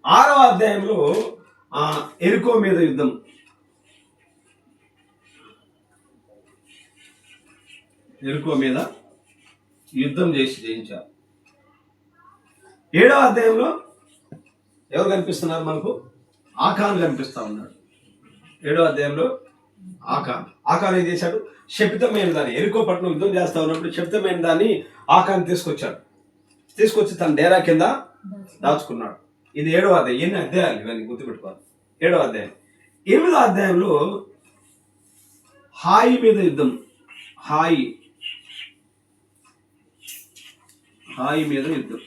6వ అధ్యాయంలో ఎరికో మీద యుద్ధం. ఎరికో మీద యుద్ధం చేసి జయించారు. 7వ అధ్యాయంలో ఎవరు కనిపిస్తున్నారు మనకు? ఆకాన్ కనిపిస్తా ఉన్నాడు. 7వ అధ్యాయంలో ఆకాన్ ఏం చేశాడు? శపితమైన దాన్ని, ఎరికో పట్టణం యుద్ధం చేస్తా ఉన్నప్పుడు శపితమైన దాన్ని ఆకాన్ తీసుకొచ్చి తన డేరా కింద దాచుకున్నాడు. ఇది 7వ అధ్యాయం. ఎన్ని అధ్యాయాలు ఇవన్నీ గుర్తుపెట్టుకోవాలి. 7వ అధ్యాయం. 8వ అధ్యాయంలో హాయి మీద యుద్ధం. హాయి మీద యుద్ధం.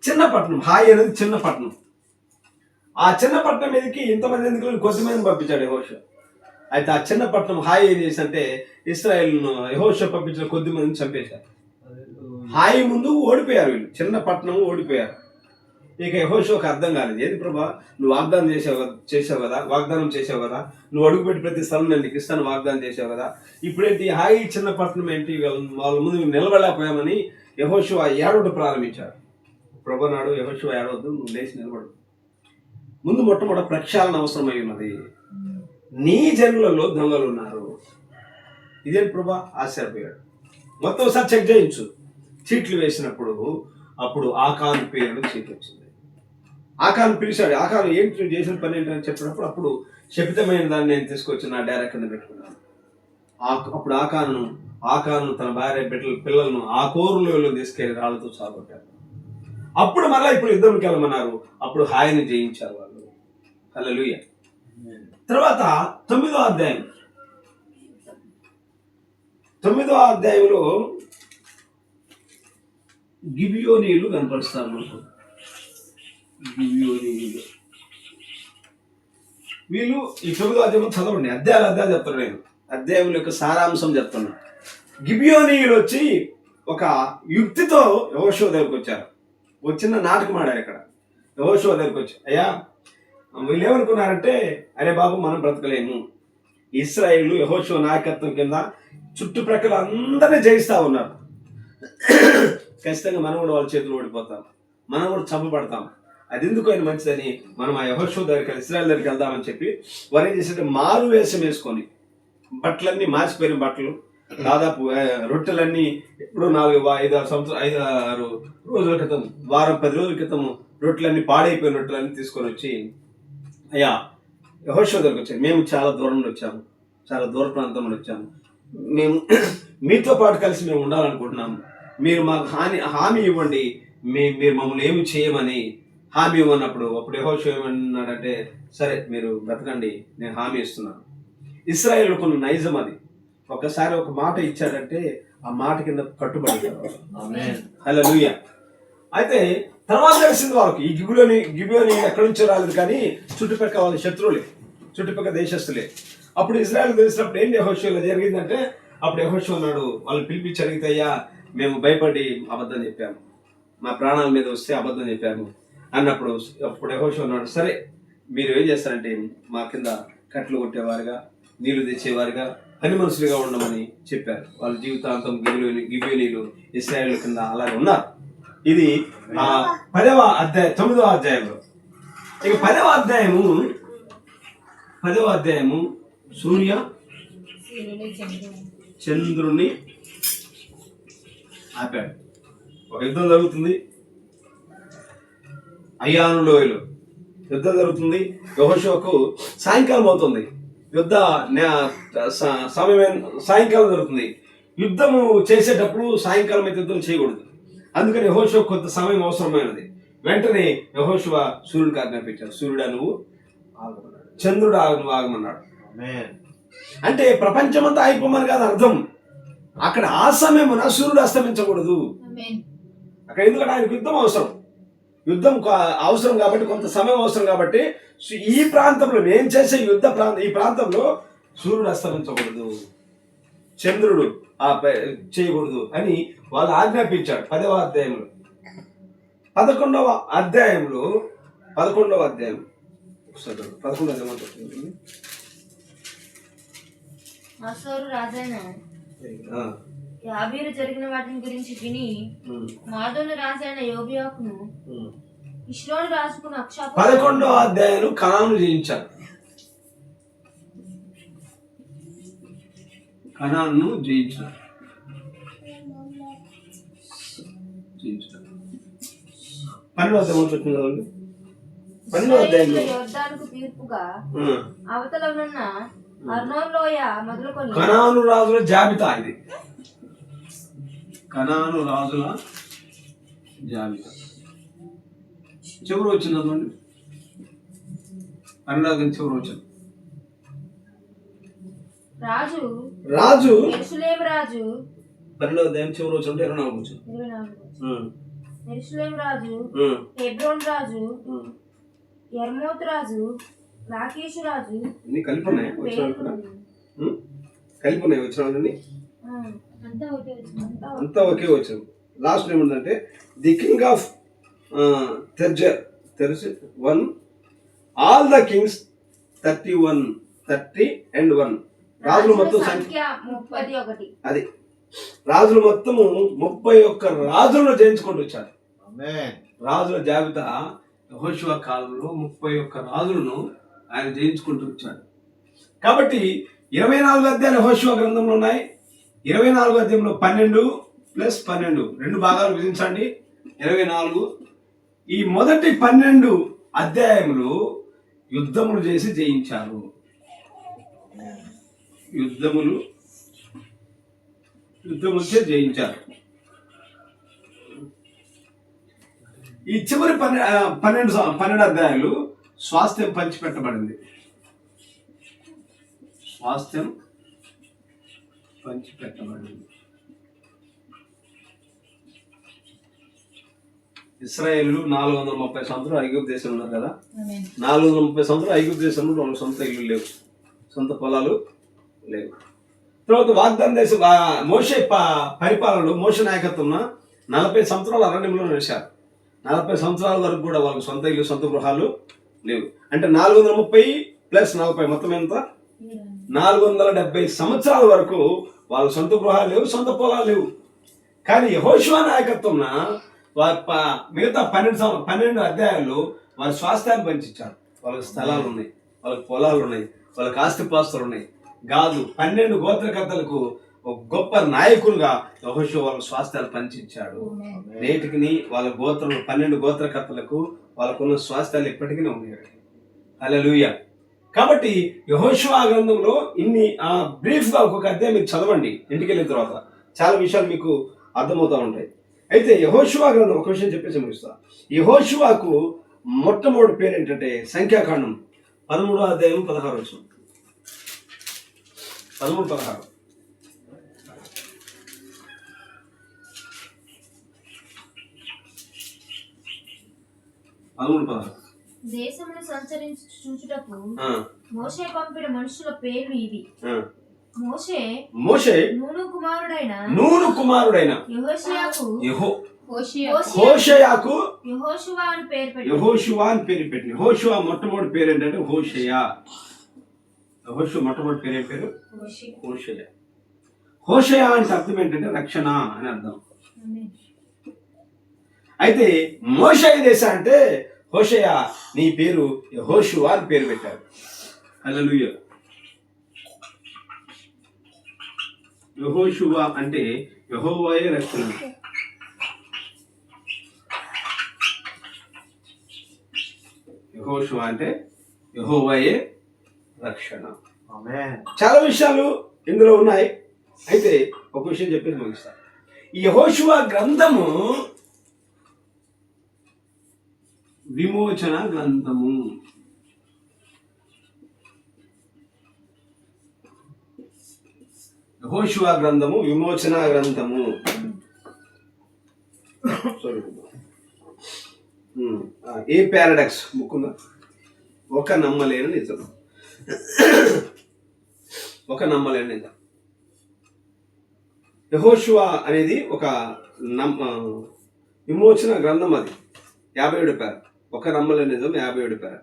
చిన్న పట్టణం. హాయి అనేది చిన్న పట్టణం. ఆ చిన్న పట్టణం మీదకి ఇంతమంది ఎందుకు? కొద్దిమందిని పంపించాడు యెహోషువ. అయితే ఆ చిన్న పట్టణం హాయి ఏం చేసిందంటే ఇశ్రాయేలును యెహోషువ పంపించిన కొద్ది మందిని చంపేశారు. హాయి ముందు ఓడిపోయారు వీళ్ళు. చిన్న పట్టణం ఓడిపోయారు. ఇక యెహోషువకు అర్థం కాలేదు. ఏది ప్రభా, నువ్వు వాగ్దానం చేసావు కదా, నువ్వు అడుగుపెట్టి ప్రతి స్థలం నేను నీకు ఇస్తాను వాగ్దానం చేసావు కదా, ఇప్పుడేంటి హాయి చిన్న పట్టణం ఏంటి, వాళ్ళ ముందు నిలబడలేకపోయామని యెహోషువ ఏడవడం ప్రారంభించాడు. ప్రభు నాడు యెహోషువ ఏడవద్దు, నువ్వు లేచి నిలబడు. ముందు మొట్టమొదటి ప్రక్షాళన అవసరమై ఉన్నది. నీ జనులలో దొంగలు ఉన్నారు. ఇదేంటి ప్రభా? ఆశ్చర్యపోయాడు. మొత్తం ఒకసారి చెక్ చేయించు. చీట్లు వేసినప్పుడు అప్పుడు ఆకాను పేరు చీట్లు వచ్చింది. ఆకాను పిలిచాడు. ఆకాను ఏంటి చేసిన పని ఏంటని చెప్పినప్పుడు అప్పుడు శపితమైన దాన్ని నేను తీసుకొచ్చి నా డేరా కింద పెట్టుకున్నాను. అప్పుడు ఆకాను తన భార్య పిల్లలను ఆ కోరులో తీసుకెళ్లి రాళ్ళతో సాగొట్టారు. అప్పుడు మళ్ళీ ఇప్పుడు యుద్ధంకి వెళ్ళమన్నారు. అప్పుడు హాయిని జయించారు వాళ్ళు. హల్లెలూయా. తర్వాత 9వ అధ్యాయం. 9వ అధ్యాయంలో గిబియోనీయులు కనపరుస్తారు మనకు. గిబియోనీయులు వీళ్ళు ఈ 9వ అధ్యాయం చదవండి. అధ్యాయాలు చెప్తాను నేను. అధ్యాయం యొక్క సారాంశం చెప్తున్నాను. గిబియోనీయులు వచ్చి ఒక యుక్తితో యెహోషువ దగ్గరికి వచ్చారు. ఒక చిన్న నాటకం ఆడారు ఇక్కడ. యెహోషువ దగ్గరికి వచ్చి, అయ్యా వీళ్ళు ఏమనుకున్నారంటే, అరే బాబు మనం బ్రతకలేము, ఇశ్రాయేలు యెహోషువ నాయకత్వం కింద చుట్టుప్రక్కల అందరినీ జయిస్తా ఉన్నారు, ఖచ్చితంగా మనం కూడా వాళ్ళ చేతులు ఓడిపోతాం, మనం కూడా చంపబడతాం, అది ఎందుకు అయినా మంచిదని మనం ఆ యెహోషువ దగ్గరికి ఇశ్రాయేల్ దగ్గరికి వెళ్దామని చెప్పి వారు ఏం చేసేది, మారు వేషం వేసుకొని బట్టలన్నీ మార్చిపోయిన బట్టలు, దాదాపు రొట్టెలన్నీ ఎప్పుడు 5-6 రోజుల క్రితం, వారం 10 రోజుల క్రితం రొట్టెలన్నీ పాడైపోయిన రొట్టెలన్నీ తీసుకొని వచ్చి అయ్యా యెహోషువ దగ్గరికి వచ్చాము, మేము చాలా దూరం నుండి వచ్చాము, చాలా దూర ప్రాంతం నుండి వచ్చాము, మేము మీతో పాటు కలిసి మేము ఉండాలనుకుంటున్నాము, మీరు మాకు హామీ ఇవ్వండి, మీరు మమ్మల్ని ఏమి చేయమని హామీ ఇవ్వనప్పుడు అప్పుడు యెహోషువ ఏమన్నాడంటే, సరే మీరు బ్రతకండి, నేను హామీ ఇస్తున్నాను. ఇశ్రాయేలు కొన్ని నైజం అది, ఒకసారి ఒక మాట ఇచ్చాడంటే ఆ మాట కింద కట్టుబడి. హల్లెలూయా. అయితే తర్వాత తెలిసింది వాళ్ళకి, ఈ గిబియోని ఎక్కడి నుంచో రాలేదు, కానీ చుట్టుపక్కల వాళ్ళ శత్రువులే, చుట్టుపక్కల దేశస్తులే. అప్పుడు ఇశ్రాయేలు తెలిసినప్పుడు ఏం యెహోషువలో జరిగిందంటే, అప్పుడు యెహోషువ అన్నాడు, వాళ్ళు పిలిపించి అడిగితే, అయ్యా మేము భయపడి అబద్ధం చెప్పాము, మా ప్రాణాల మీద వస్తే అబద్ధం చెప్పాము అన్నప్పుడు, అప్పుడు యెహోషువ అన్నాడు, సరే మీరు ఏం చేస్తారంటే మా కింద కట్లు కొట్టేవారుగా, నీళ్లు తెచ్చేవారుగా, పని మనుషులుగా ఉండమని చెప్పారు. వాళ్ళ జీవితాంతం గిబియోనీలు ఇశ్రాయేలు కింద అలాగే ఉన్నారు. ఇది 10వ అధ్యాయం 9వ అధ్యాయంలో. ఇక 10వ అధ్యాయము సూర్య చంద్రుని ఆపాడు. ఒక యుద్ధం జరుగుతుంది, అయ్యాను లోయలో యుద్ధం జరుగుతుంది. యెహోషువకు సాయంకాలం అవుతుంది, యుద్ధ సమయం సాయంకాలం జరుగుతుంది. యుద్ధము చేసేటప్పుడు సాయంకాలం అయితే యుద్ధం చేయకూడదు, అందుకని యెహోషువ కొంత సమయం అవసరమైనది. వెంటనే యెహోషువ సూర్యుడికి ఆజ్ఞాపించాడు, సూర్యుడా నువ్వు ఆగమన్నాడు, చంద్రుడు నువ్వు ఆగమన్నాడు. అంటే ప్రపంచమంతా అయిపోమని కాదు అర్థం, అక్కడ ఆ సమయమున సూర్యుడు అస్తమించకూడదు అక్కడ, ఎందుకంటే ఆయనకు యుద్ధం అవసరం, యుద్ధం అవసరం కాబట్టి, కొంత సమయం అవసరం కాబట్టి ఈ ప్రాంతంలో నేను చేసే ఈ ప్రాంతంలో సూర్యుడు అస్తమించకూడదు, చంద్రుడు చేయకూడదు అని వాళ్ళు ఆజ్ఞాపించాడు. 10వ అధ్యాయంలో. 11వ అధ్యాయంలో 11వ అధ్యాయం 11వ అధ్యాయం అసోరు రాజైన యాబీరు జరిగిన వాటిని గురించి విని మాదోను రాజైన యోబియాకును ఇష్రోను రాజుకును 11వ అధ్యాయం కనాను జయించారు. కనాను జయించారు. 12వ అధ్యాయం చెప్తుంది. 12వ అధ్యాయంలో యోర్దానుకు తీర్పుగా అవతల ఉన్న అర్నోన్ లోయ మొదలుకొని కనాను రాజుల జాబితా ఇది. కనాను రాజుల జాబితా చివరి వచ్చింది అదండి, 12వ చివరి వచ్చింది. రాజు యెరూషలేము రాజు 12వ అధ్యాయం చివరి వచ్చింది 24 వచ్చింది. యెరూషలేము రాజు, హెబ్రోన్ రాజు, యర్మూత్ రాజు, లాకీషు రాజు, అన్ని కలిపి ఉన్నాయి వచ్చిన అంతా ఒకే వచ్చిన. లాస్ట్ ఏముందంటే ది కింగ్ ఆఫ్ తెర్జర్ ఆల్ ద కింగ్స్ 30 and 1 రాజులు మొత్తం సంఖ్య 31. అది రాజులు మొత్తము 31 రాజులను జయించుకుంటూ వచ్చారు. రాజుల జాబితా యెహోషువ కాలంలో 31 రాజులను ఆయన జయించుకుంటూ వచ్చాడు. కాబట్టి 24 అధ్యాయాలు యెహోషువ గ్రంథంలో ఉన్నాయి. 24 అధ్యాయంలో 12+12 2 భాగాలు విధించండి 24. ఈ మొదటి 12 అధ్యాయములు యుద్ధములు చేసి జయించారు. యుద్ధములు జయించారు. ఈ చివరి 12 అధ్యాయాలు స్వాస్థ్యం పంచిపెట్టబడింది. స్వాస్థ్యం పంచిపెట్టబడింది. ఇశ్రాయేలు 430 సంవత్సరాలు ఐగుప్తు దేశంలో ఉన్నారు కదా. 430 సంవత్సరాలు ఐగుప్తు దేశంలో వాళ్ళ సొంత ఇల్లు లేవు, సొంత పొలాలు లేవు. తర్వాత వాగ్దాన దేశం మోషే పరిపాలనలో మోషే నాయకత్వంలో 40 సంవత్సరాలు అరణ్యంలో నడిచారు. 40 సంవత్సరాల వరకు కూడా వాళ్ళకి సొంత ఇల్లు, సొంత గృహాలు లేవు. అంటే 430+40 మొత్తం ఎంత? 470 సంవత్సరాల వరకు వాళ్ళ సొంత గృహాలు లేవు, సొంత పొలాలు లేవు. కానీ యెహోషువ నాయకత్వంలో మిగతా 12 అధ్యాయాల్లో వాళ్ళ స్వాస్థ్యాన్ని పంచిచ్చారు. వాళ్ళకి స్థలాలు ఉన్నాయి, వాళ్ళకి పొలాలు ఉన్నాయి, వాళ్ళకి ఆస్తిపాస్తులు ఉన్నాయి. కాదు 12 గోత్రకర్తలకు ఒక గొప్ప నాయకులుగా యెహోషువ వాళ్ళ స్వాస్థ్యాలు పంచిచ్చాడు. నేటికి వాళ్ళ 12 గోత్రకర్తలకు వాళ్ళకున్న స్వాస్థ్యాలు ఎప్పటికీ ఉన్నాయి. హల్లెలూయా. కాబట్టి యెహోషువ గ్రంథంలో ఇన్ని బ్రీఫ్గా ఒక్కొక్క అధ్యాయం మీరు చదవండి ఇంటికి వెళ్ళిన తర్వాత, చాలా విషయాలు మీకు అర్థమవుతూ ఉంటాయి. అయితే యెహోషువ గ్రంథం ఒక విషయం చెప్పేసి ముగిస్తా. యెహోషువకు మొట్టమొదటి పేరు ఏంటంటే సంఖ్యాకాండం 13వ అధ్యాయం 16 వచనం. 13-16. దేశమును సంచరించి చూచుటకు మోషే పంపిన మనుషుల పేర్లు ఇవి. మోషే నూను కుమారుడైన హోషేయాకు యెహోషువ అని పేరు పెట్టింది. యెహోషువ మొట్టమొదటి పేరు ఏంటంటే హోషేయ. యెహోషువ మొట్టమొదటి పేరు ఏం పేరు? హోషేయ. హోషేయ అంటే అర్థం ఏంటంటే రక్షణ అని అర్థం. అయితే మోషే ఏం చేశా అంటే హోషేయ నీ పేరు యెహోషువ అని పేరు పెట్టారు. హల్లెలూయా. యెహోషువ అంటే యెహోవాయే రక్షణ. యెహోషువ అంటే యెహోవాయే రక్షణ. చాలా విషయాలు ఇందులో ఉన్నాయి. అయితే ఒక విషయం చెప్పేసి ముగిస్తా. ఈ యెహోషువ గ్రంథము విమోచన గ్రంథము. యెహోషువ గ్రంథము విమోచన గ్రంథము. ఏ పారాడాక్స్ బుక్ ఉందా? ఒక నమ్మలేని నిజం. ఒక నమ్మలేని నిజం. యెహోషువ అనేది ఒక విమోచన గ్రంథం. అది 57 పేర. ఒక నమ్మలేని నిజం 57 పేర.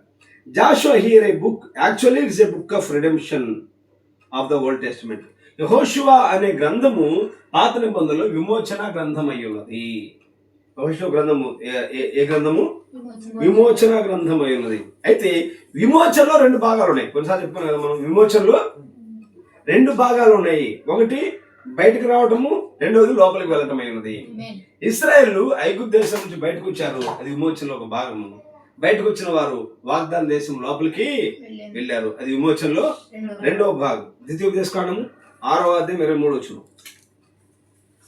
Joshua here a book. Actually it's a book of redemption of the Old Testament. యెహోషువ అనే గ్రంథము పాత నిబంధనలో విమోచన గ్రంథం అయి ఉన్నది. యెహోషువ గ్రంథము ఏ గ్రంథము? విమోచన గ్రంథం అయి ఉన్నది. అయితే విమోచనలో 2 భాగాలు ఉన్నాయి. కొన్నిసార్లు చెప్పుకున్నాం కదా మనం, విమోచనలో 2 భాగాలు ఉన్నాయి. ఒకటి బయటకు రావటము, రెండవది లోపలికి వెళ్ళటం అయి ఉన్నది. ఇశ్రాయేలు ఐగుప్తు దేశం నుంచి బయటకు వచ్చారు, అది విమోచనలో ఒక భాగము. బయటకు వచ్చిన వారు వాగ్దాన దేశం లోపలికి వెళ్ళారు, అది విమోచనలో 2వ భాగం. ద్వితీయోపదేశకాండము 6వ అధ్యాయం 23 వచనం.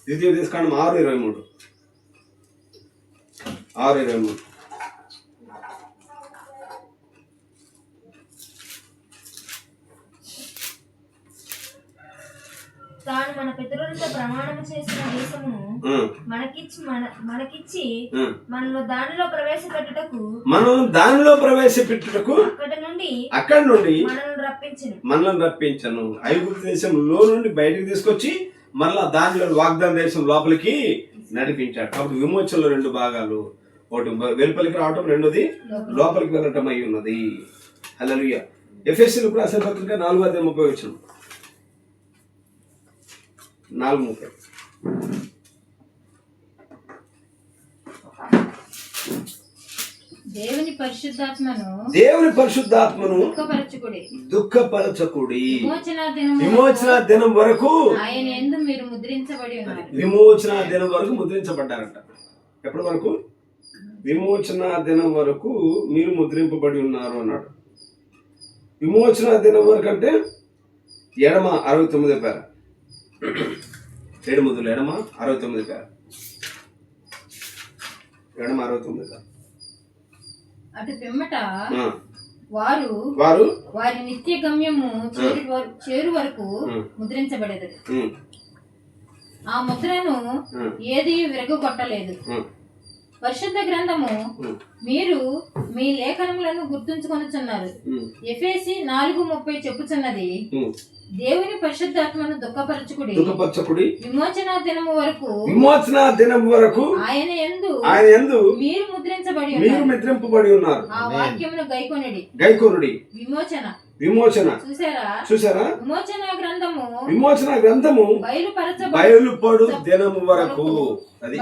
ద్వితీయోపదేశకాండం 6:23. 6:23. తాను మన పితరులతో ప్రమాణం చేసిన దేశమును మనకిచ్చి మనల్ని దానిలో ప్రవేశపెట్టుటకు అక్కడి నుండి మనల్ని రప్పించను. ఐగుప్తు దేశంలో నుండి బయటకు తీసుకొచ్చి మళ్ళా దానిలో వాగ్దాన దేశం లోపలికి నడిపించాడు. కాబట్టి విమోచనలో 2 భాగాలు. ఒకటి వెలుపలికి రావటం, రెండోది లోపలికి వెళ్ళటం అయి ఉన్నది. హల్లెలూయా. ఎఫెసీయులకు రాసిన పత్రిక 4:30 వచనం. 4:30. దేవుని పరిశుద్ధాత్మను దుఃఖపరచకుడి. విమోచన దినం వరకు ఆయన యందు మీరు ముద్రించబడి ఉన్నారు. విమోచన దినం వరకు ముద్రించబడ్డారంట. ఎప్పటి వరకు? విమోచన దినం వరకు మీరు ముద్రింపబడి ఉన్నారు అన్నాడు. విమోచన దినం వరకు అంటే ఎడమ 69 పేర. 7 ముద్దులు ఎడమ 69 పేర. ఎడమ 69 పేర. అటు పిమ్మట వారు వారి నిత్య గమ్యము చేరు వరకు ముద్రించబడేది. ఆ ముద్రను ఏది విరగొట్టలేదు. పరిశుద్ధ గ్రంథము మీరు మీ లేఖనములను గుర్తుంచుకొనుచున్నారు. ఎఫెసీ 4:30 చెప్పుచున్నది, దేవుని పరిశుద్ధాత్మను దుఃఖపరచుకుడి. విమోచన దినము వరకు ఆయన యందు మీరు ముద్రింపబడి ఉన్నారు. ఆ వాక్యమును గైకొనుడి. విమోచన చూసారా? విమోచన గ్రంథము బయలుపడు దినము వరకు. అది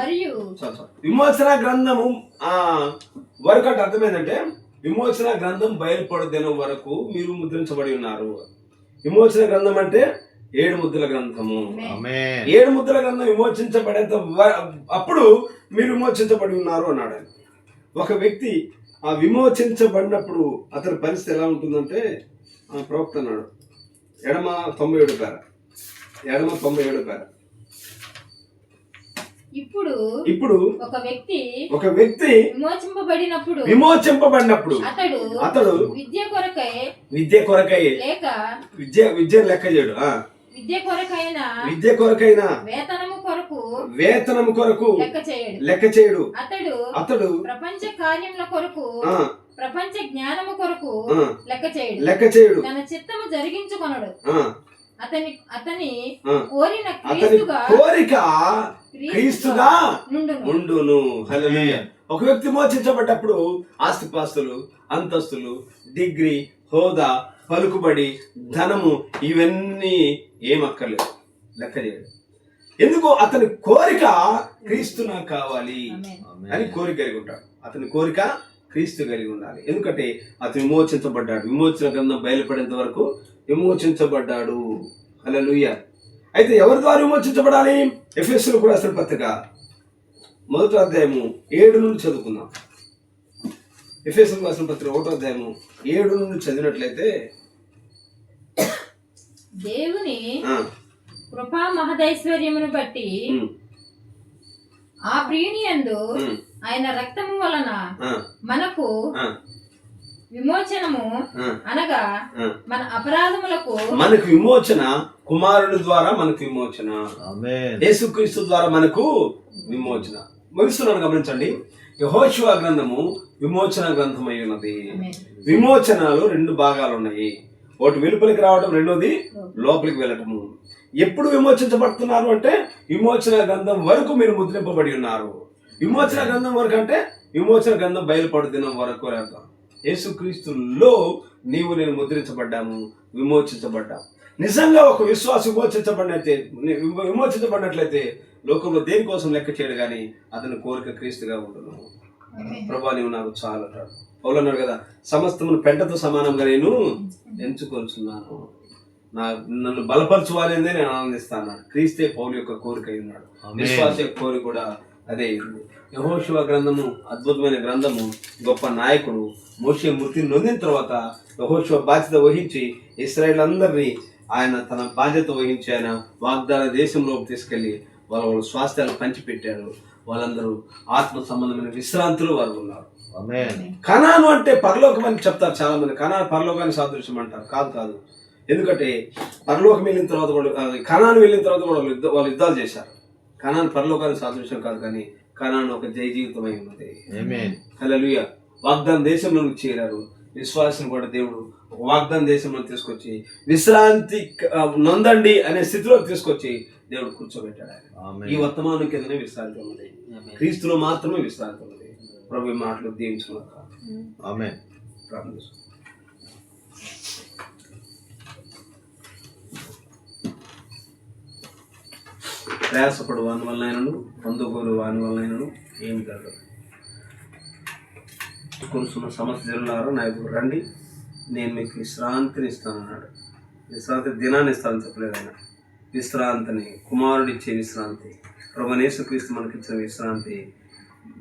విమోచన గ్రంథము వరకు అంటే అర్థం ఏంటంటే, విమోచన గ్రంథం బయలుపడు దినం వరకు మీరు ముద్రించబడి ఉన్నారు. విమోచన గ్రంథం అంటే 7 ముద్దుల గ్రంథము. 7 ముద్దుల గ్రంథం విమోచించబడేంత అప్పుడు మీరు విమోచించబడి ఉన్నారు అన్నాడు. ఒక వ్యక్తి ఆ విమోచించబడినప్పుడు అతని పరిస్థితి ఎలా ఉంటుందంటే, ప్రవక్త అన్నాడు ఎడమ 97 పేర. ఇప్పుడు ఒక వ్యక్తి విమోచింపబడినప్పుడు అతడు విద్య కొరకై లేక విద్య లెక్క చేయడు. విద్య కొరకైన వేతనము కొరకు లెక్క చేయడు. అతడు ప్రపంచ కార్యముల కొరకు ప్రపంచ జ్ఞానము కొరకు లెక్క చేయడు. తన చిత్తము జరిగించుకొనడు. అతని కోరిక క్రీస్తుగా ఉండును. హల్లెలూయా. ఒక వ్యక్తి మోచించబడ్డప్పుడు ఆస్తిపాస్తులు, అంతస్తులు, డిగ్రీ, హోదా, పలుకుబడి, ధనము ఇవన్నీ ఏమక్కర్లేదు, లెక్క చేయడు. ఎందుకు? అతని కోరిక క్రీస్తు నాకు కావాలి అని కోరిక కలిగి ఉంటాడు. అతని కోరిక క్రీస్తు కలిగి ఉండాలి. ఎందుకంటే అతను విమోచించబడ్డాడు. విమోచన గ్రంథం బయలుపడేంత వరకు విమోచించబడ్డాడు. హల్లెలూయా. అయితే ఎవరి ద్వారా విమోచించబడాలి? ఎఫెసీయులకు రాసిన పత్రిక 1వ అధ్యాయము 7 నుండి చదువుకుందాం. ఎఫెసీయులకు రాసిన పత్రిక 1వ అధ్యాయము 7 నుండి చదివినట్లయితే, దేవుని కృపా మహదైశ్వర్యమును బట్టి ఆ ప్రియునియందు ఆయన రక్తము వలన మనకు విమోచనము, అనగా మన అపరాధములకు మనకు విమోచన, కుమారుని ద్వారా మనకు విమోచన, యేసుక్రీస్తు ద్వారా మనకు విమోచన. ముగిస్తున్నాను, గమనించండి. యెహోషువ గ్రంథము విమోచన గ్రంథం అయి ఉన్నది. విమోచనలో 2 భాగాలు ఉన్నాయి. ఒకటి వెలుపలికి రావడం, రెండోది లోపలికి వెళ్ళటము. ఎప్పుడు విమోచించబడుతున్నారు అంటే విమోచన గ్రంథం వరకు మీరు ముద్రింపబడి ఉన్నారు. విమోచన గ్రంథం వరకు అంటే విమోచన గ్రంథం బయలుపడుతున్న వరకు అర్థం. యేసుక్రీస్తులో నీవు నేను ముద్రించబడ్డాము, విమోచించబడ్డాము. నిజంగా ఒక విశ్వాసం విమోచించబడినట్లయితే లోకంలో దేనికోసం లెక్క చేయడు కానీ అతని కోరిక క్రీస్తుగా ఉండును. ప్రభువా నీవు నాకు చాలు అంటాడు. పౌలు అన్నాడు కదా, సమస్తమును పెంటతో సమానంగా నేను ఎంచుకొంచున్నాను, నన్ను బలపరచువాలేదే నేను ఆనందిస్తాను. క్రీస్తే పౌలు యొక్క కోరిక అయి ఉన్నాడు. విశ్వాస యొక్క కోరిక కూడా అదే. యెహోషువ గ్రంథము అద్భుతమైన గ్రంథము. గొప్ప నాయకుడు మోషే మృతిని నొందిన తర్వాత యెహోషువ బాధ్యత వహించి ఇశ్రాయేల్ అందరినీ ఆయన తన బాధ్యత వహించి ఆయన వాగ్దాన దేశంలోకి తీసుకెళ్లి వాళ్ళ స్వాస్థ్యాలు పంచిపెట్టాడు. వాళ్ళందరూ ఆత్మ సంబంధమైన విశ్రాంతులు వారు ఉన్నారు. కనాను అంటే పరలోకం అని చెప్తారు చాలా మంది. కనాను పరలోకానికి సాదృశ్యం అంటారు. కాదు. ఎందుకంటే పరలోకం వెళ్ళిన తర్వాత కనాను వెళ్ళిన తర్వాత వాళ్ళు యుద్ధాలు చేశారు. కనాను పరలోకానికి సాదృశ్యం కాదు, కానీ కనాను ఒక జయ జీవితమై ఉన్నది. హల్లెలూయా. వాగ్దాన దేశంలో చేరారు. విశ్వాసం కూడా దేవుడు వాగ్దాన దేశంలో తీసుకొచ్చి విశ్రాంతి నొందండి అనే స్థితిలోకి తీసుకొచ్చి దేవుడు కూర్చోబెట్టాడు. ఈ వర్తమానం కిందనే విశ్రాంతి ఉన్నది. క్రీస్తులో మాత్రమే విశ్రాంతి ఉన్నది. ప్రభు మాటలు దీవించుకున్నాక ఆమేన్. ప్రార్థన. ప్రయాసపడు వాని వలనైనను పొందుకోరు వాని వలనైనను ఏమి కాదు. కొనుక్కున్న సమస్య జనులారా నా దగ్గర రండి, నేను మీకు విశ్రాంతిని ఇస్తానన్నాడు. విశ్రాంతి దినాన్ని ఇస్తానని చెప్పలేదు ఆయన. విశ్రాంతిని, కుమారుడిచ్చే విశ్రాంతి, ప్రభువైన యేసుక్రీస్తు మనకిచ్చిన విశ్రాంతి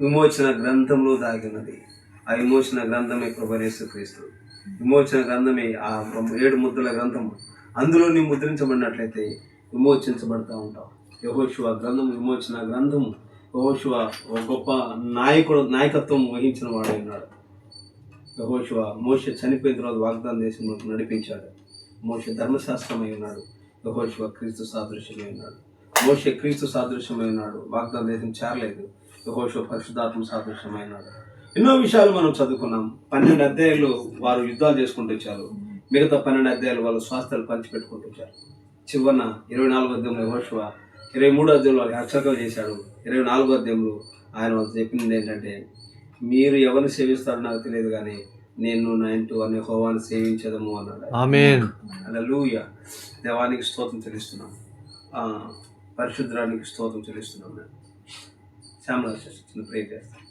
విమోచన గ్రంథంలో దాగి ఉన్నది. ఆ విమోచన గ్రంథమే ప్రభువైన యేసుక్రీస్తు. విమోచన గ్రంథమే ఆ 7 ముద్రల గ్రంథము. అందులో నీ ముద్రించబడినట్లయితే విమోచించబడతా ఉంటావు. యెహోషువ గ్రంథం విమోచన గ్రంథము. యెహోషువ ఒక గొప్ప నాయకత్వం వహించిన వాడు ఉన్నాడు. యెహోషువ మోషే చనిపోయిన తర్వాత వాగ్దాన దేశంలోకి నడిపించాడు. మోషే ధర్మశాస్త్రమై ఉన్నాడు. యెహోషువ క్రీస్తు సాదృశ్యమై ఉన్నాడు. మోషే క్రీస్తు సాదృశ్యమై ఉన్నాడు, వాగ్దాన దేశం చేరలేదు. యెహోషువ పరిశుద్ధాత్మ సాదృశ్యమై ఉన్నాడు. ఎన్నో విషయాలు మనం చదువుకున్నాం. 12 అధ్యాయాలు వారు యుద్ధాలు చేసుకుంటూ వచ్చారు. మిగతా 12 అధ్యాయాలు వాళ్ళు స్వాస్థ్యాలు పంచిపెట్టుకుంటూ వచ్చారు. చివరన 24వ అధ్యాయంలో యెహోషువ 23వ అధ్యాయంలో హెచ్చరికలు చేశాడు. 24వ అధ్యాయంలో ఆయన చెప్పింది ఏంటంటే, మీరు ఎవరిని సేవిస్తారో నాకు తెలియదు కానీ నేను నా ఇంటి అనే యెహోవాను సేవించదము అన్నాడు. ఆమేన్. హల్లెలూయా. దేవానికి స్తోత్రం చెల్లిస్తున్నాం. పరిశుద్ధానికి స్తోత్రం చెల్లిస్తున్నాం. నేను శ్యామల చిన్న ప్రే చేస్తాను.